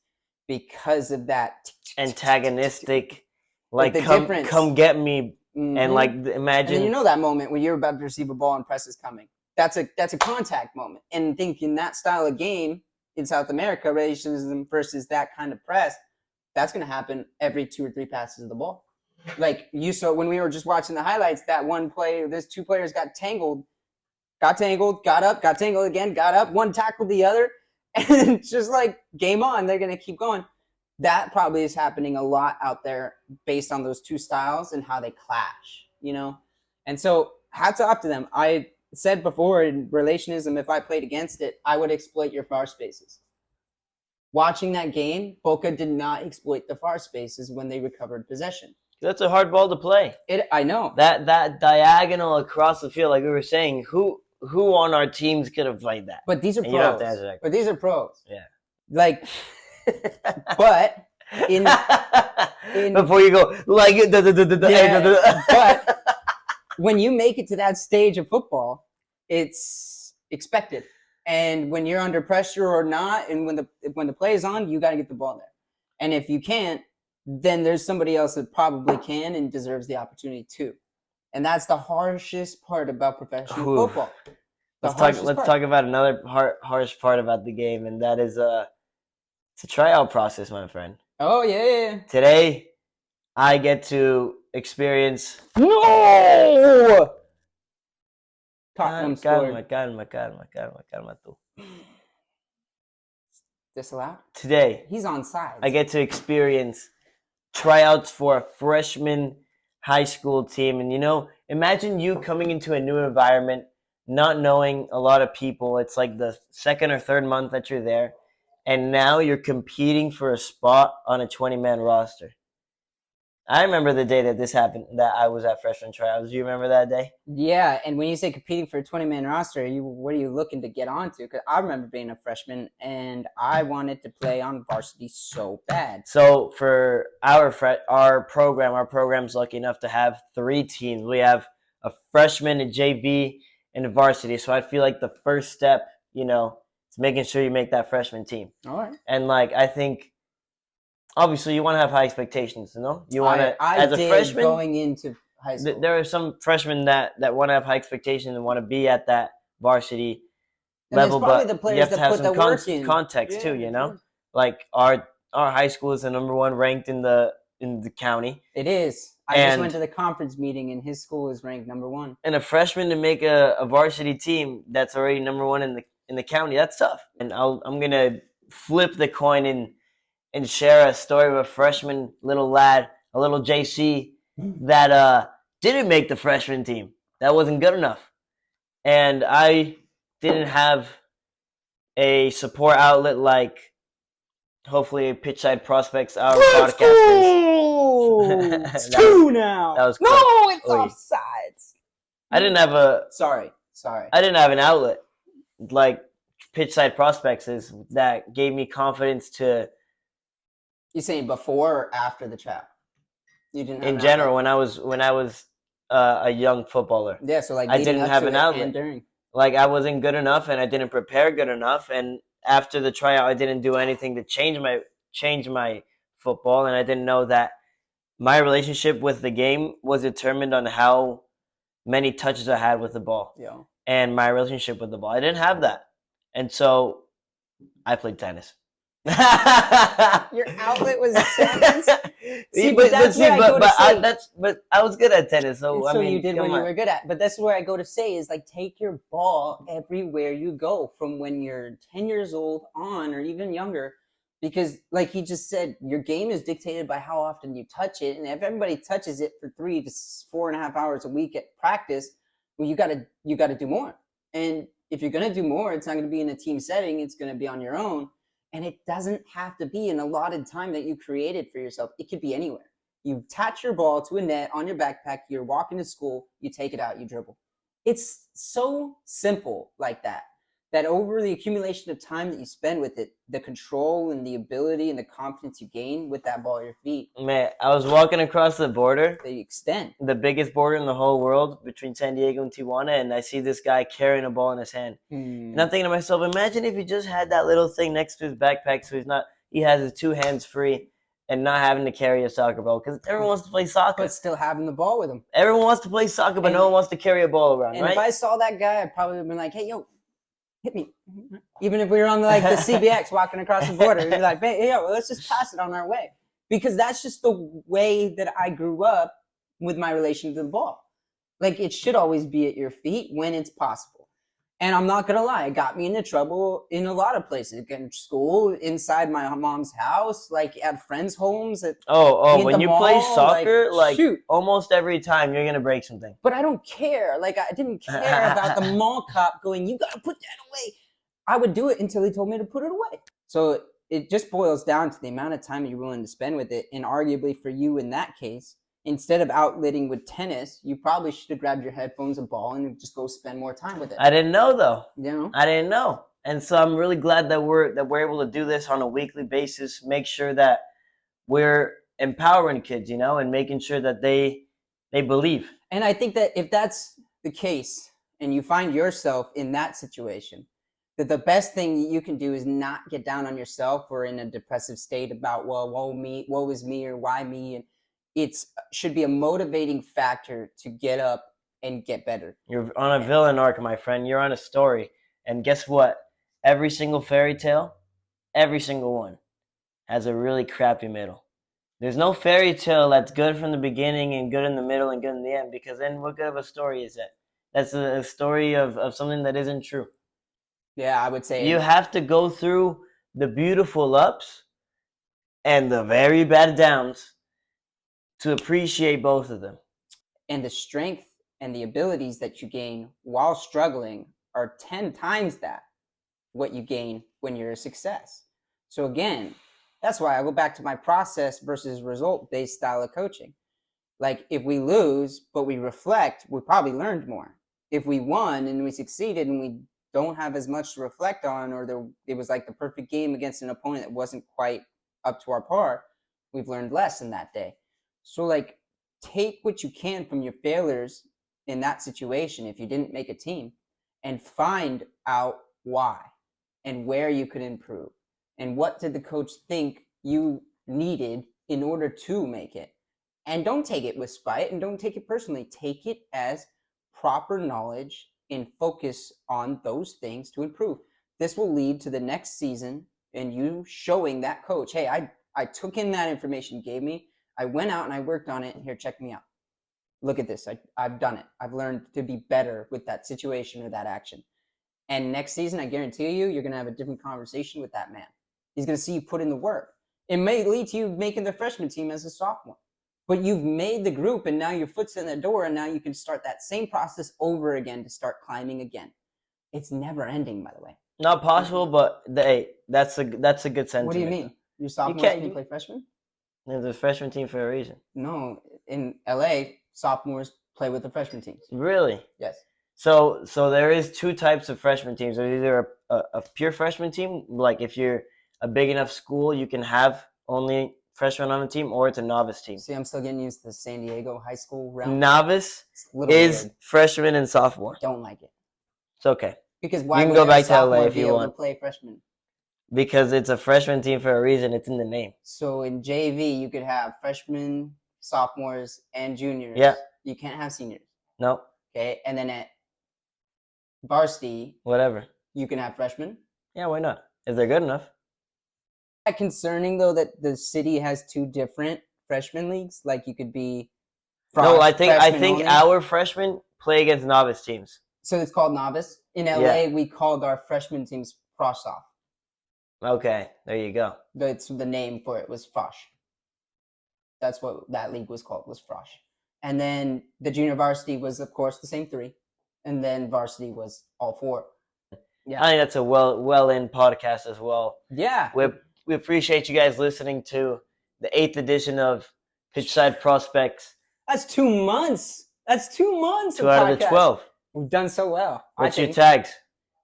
because of that antagonistic, like come get me. And like imagine, and you know that moment when you're about to receive a ball and press is coming. That's a contact moment. And thinking that style of game in South America, relationism versus that kind of press, that's going to happen every 2 or 3 passes of the ball. Like you saw when we were just watching the highlights, that one play, there's 2 players got tangled, got up, got tangled again, got up, one tackled the other, and it's just like game on. They're going to keep going. That probably is happening a lot out there based on those 2 styles and how they clash, you know? And so hats off to them. I said before in relationism, if I played against it, I would exploit your far spaces. Watching that game, Boca did not exploit the far spaces when they recovered possession. That's a hard ball to play. I know. That diagonal across the field, like we were saying, who on our teams could have played that? But these are pros. But these are pros. Yeah. Like, but in before you go like but when you make it to that stage of football, it's expected. And when you're under pressure or not, and when the play is on, you got to get the ball there. And if you can't, then there's somebody else that probably can and deserves the opportunity too. And that's the harshest part about professional football. Let's talk about another harsh part about the game, and that is it's a tryout process, my friend. Oh, yeah. Today, I get to experience... No! Calma tú. Disallowed? Today, he's on sides. I get to experience tryouts for a freshman high school team. And, imagine you coming into a new environment, not knowing a lot of people. It's like the 2nd or 3rd month that you're there. And now you're competing for a spot on a 20-man roster. I remember the day that this happened, that I was at freshman tryouts. Do you remember that day? Yeah, and when you say competing for a 20-man roster, what are you looking to get onto? Because I remember being a freshman and I wanted to play on varsity so bad. So for our program's lucky enough to have 3 teams. We have a freshman, a JV, and a varsity. So I feel like the first step, is making sure you make that freshman team. All right. And like I think, obviously, you want to have high expectations. You want to, as a freshman, going into high school. There are some freshmen that want to have high expectations and want to be at that varsity And level, probably but the players you have to that have put some the work in. context too. Yeah. Like our high school is the number 1 ranked in the county. It is. I just went to the conference meeting, and his school is ranked number 1. And a freshman to make a varsity team that's already number 1 in the county, that's tough. And I'm gonna flip the coin and share a story of a freshman little lad, a little JC that didn't make the freshman team. That wasn't good enough. And I didn't have a support outlet like hopefully Pitchside Prospects, our podcast. It's 2 now. That was no, quick. it's offsides. I didn't have Sorry. I didn't have an outlet like Pitchside Prospects is that gave me confidence to. You saying before or after the trap? You didn't have in general when I was a young footballer. Yeah, so like I didn't have an outlet. During. Like I wasn't good enough, and I didn't prepare good enough. And after the tryout, I didn't do anything to change my football, and I didn't know that my relationship with the game was determined on how many touches I had with the ball. Yeah. And my relationship with the ball, I didn't have that, and so I played tennis. Your outlet was tennis. But I was good at tennis, so I mean, you did what you were good at. But that's where I go to say is like take your ball everywhere you go, from when you're 10 years old on, or even younger, because like he just said, your game is dictated by how often you touch it, and if everybody touches it for 3 to 4.5 hours a week at practice, well, you gotta do more. And if you're gonna do more, it's not gonna be in a team setting; it's gonna be on your own. And it doesn't have to be an allotted time that you created for yourself. It could be anywhere. You attach your ball to a net on your backpack, you're walking to school, you take it out, you dribble. It's so simple like that over the accumulation of time that you spend with it, the control and the ability and the confidence you gain with that ball at your feet. Man, I was walking across the border. They extend. The biggest border in the whole world between San Diego and Tijuana, and I see this guy carrying a ball in his hand. And I'm thinking to myself, imagine if he just had that little thing next to his backpack so he has his 2 hands free and not having to carry a soccer ball, because everyone wants to play soccer. But still having the ball with him. Everyone wants to play soccer, but no one wants to carry a ball around, and right? If I saw that guy, I'd probably have been like, hey, yo, hit me. Even if we were on like the CBX walking across the border, we'd be like, hey, yo, let's just pass it on our way. Because that's just the way that I grew up with my relation to the ball. Like, it should always be at your feet when it's possible. And I'm not going to lie, it got me into trouble in a lot of places. In school, inside my mom's house, like at friends' homes. When you play soccer, shoot. Almost every time you're going to break something. But I don't care. Like, I didn't care about the mall cop going, you got to put that away. I would do it until he told me to put it away. So it just boils down to the amount of time you're willing to spend with it. And arguably for you in that case, instead of outletting with tennis, you probably should have grabbed your headphones, a ball, and just go spend more time with it. I didn't know, though. You know? I didn't know. And so I'm really glad that we're able to do this on a weekly basis, make sure that we're empowering kids, and making sure that they believe. And I think that if that's the case and you find yourself in that situation, that the best thing you can do is not get down on yourself or in a depressive state about, well, woe is me, or why me. And it should be a motivating factor to get up and get better. You're on a villain arc, my friend. You're on a story. And guess what? Every single fairy tale, every single one, has a really crappy middle. There's no fairy tale that's good from the beginning and good in the middle and good in the end, because then what good of a story is that? That's a story of something that isn't true. Yeah, I would say. You have to go through the beautiful ups and the very bad downs to appreciate both of them. And the strength and the abilities that you gain while struggling are 10 times that what you gain when you're a success. So again, That's why I go back to my process versus result-based style of coaching. Like if we lose, but we reflect, we probably learned more. If we won and we succeeded and we don't have as much to reflect on, or it was like the perfect game against an opponent that wasn't quite up to our par, we've learned less in that day. So like take what you can from your failures in that situation if you didn't make a team and find out why and where you could improve and what did the coach think you needed in order to make it. And don't take it with spite and don't take it personally. Take it as proper knowledge and focus on those things to improve. This will lead to the next season and you showing that coach, hey, I took in that information you gave me. I went out and I worked on it. And here, check me out. Look at this. I've done it. I've learned to be better with that situation or that action. And next season, I guarantee you, you're going to have a different conversation with that man. He's going to see you put in the work. It may lead to you making the freshman team as a sophomore. But you've made the group and now your foot's in the door and now you can start that same process over again to start climbing again. It's never ending, by the way. Not possible, but that's a good sentiment. What do you mean? Your sophomores can play freshmen? There's a freshman team for a reason. No, in LA, sophomores play with the freshman teams. Really? Yes. So there is two types of freshman teams. There's either a pure freshman team, like if you're a big enough school, you can have only freshmen on the team, or it's a novice team. See, I'm still getting used to the San Diego high school realm. Novice is weird. Freshman and sophomore. Don't like it. It's okay. Because why you can would go back to LA sophomore if be you able want to play freshman? Because it's a freshman team for a reason. It's in the name. So in JV, you could have freshmen, sophomores, and juniors. Yeah. You can't have seniors. No. Okay, and then at varsity, whatever, you can have freshmen. Yeah, why not? If they're good enough. Is that concerning though that the city has two different freshman leagues? Like you could be. No, I think our freshmen play against novice teams. So it's called novice. In LA, we called our freshman teams Frosh Soft. Okay, there you go. That's the name for it was Frosh. That's what that league was called, was Frosh. And then the junior varsity was, of course, the same three. And then varsity was all four. Yeah, I think that's a well-in podcast as well. Yeah. We appreciate you guys listening to the 8th edition of Pitchside Prospects. That's 2 months. That's 2 months. 2 out of the 12. We've done so well. What's your tags?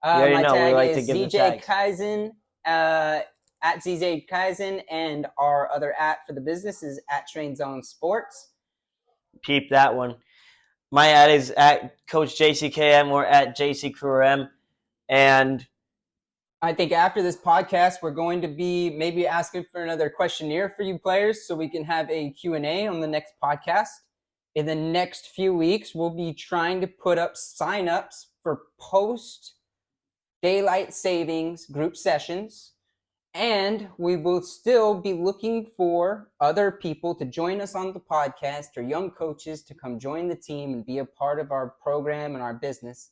My tag is ZJ Kaizen, at ZJ Kaizen, and our other @ for the business is at Train Zone Sports. Peep that one. My @ is at Coach JCKM or at JCCrewM. And I think after this podcast, we're going to be maybe asking for another questionnaire for you players so we can have a Q&A on the next podcast. In the next few weeks, we'll be trying to put up signups for post-daylight savings group sessions. And we will still be looking for other people to join us on the podcast or young coaches to come join the team and be a part of our program and our business.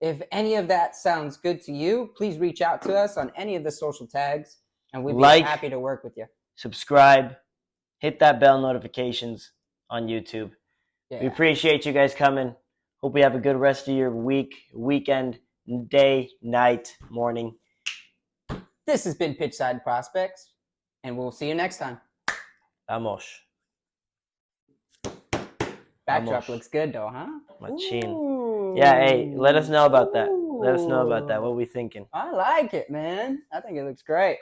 If any of that sounds good to you, please reach out to us on any of the social tags, and we'd be happy to work with you. Subscribe, hit that bell notifications on YouTube. Yeah. We appreciate you guys coming. Hope you have a good rest of your week, weekend, day, night, morning. This has been Pitchside Prospects, and we'll see you next time. Vamos. Backdrop looks good, though, huh? Machine. Ooh. Yeah, hey, let us know about that. Let us know about that. What are we thinking? I like it, man. I think it looks great.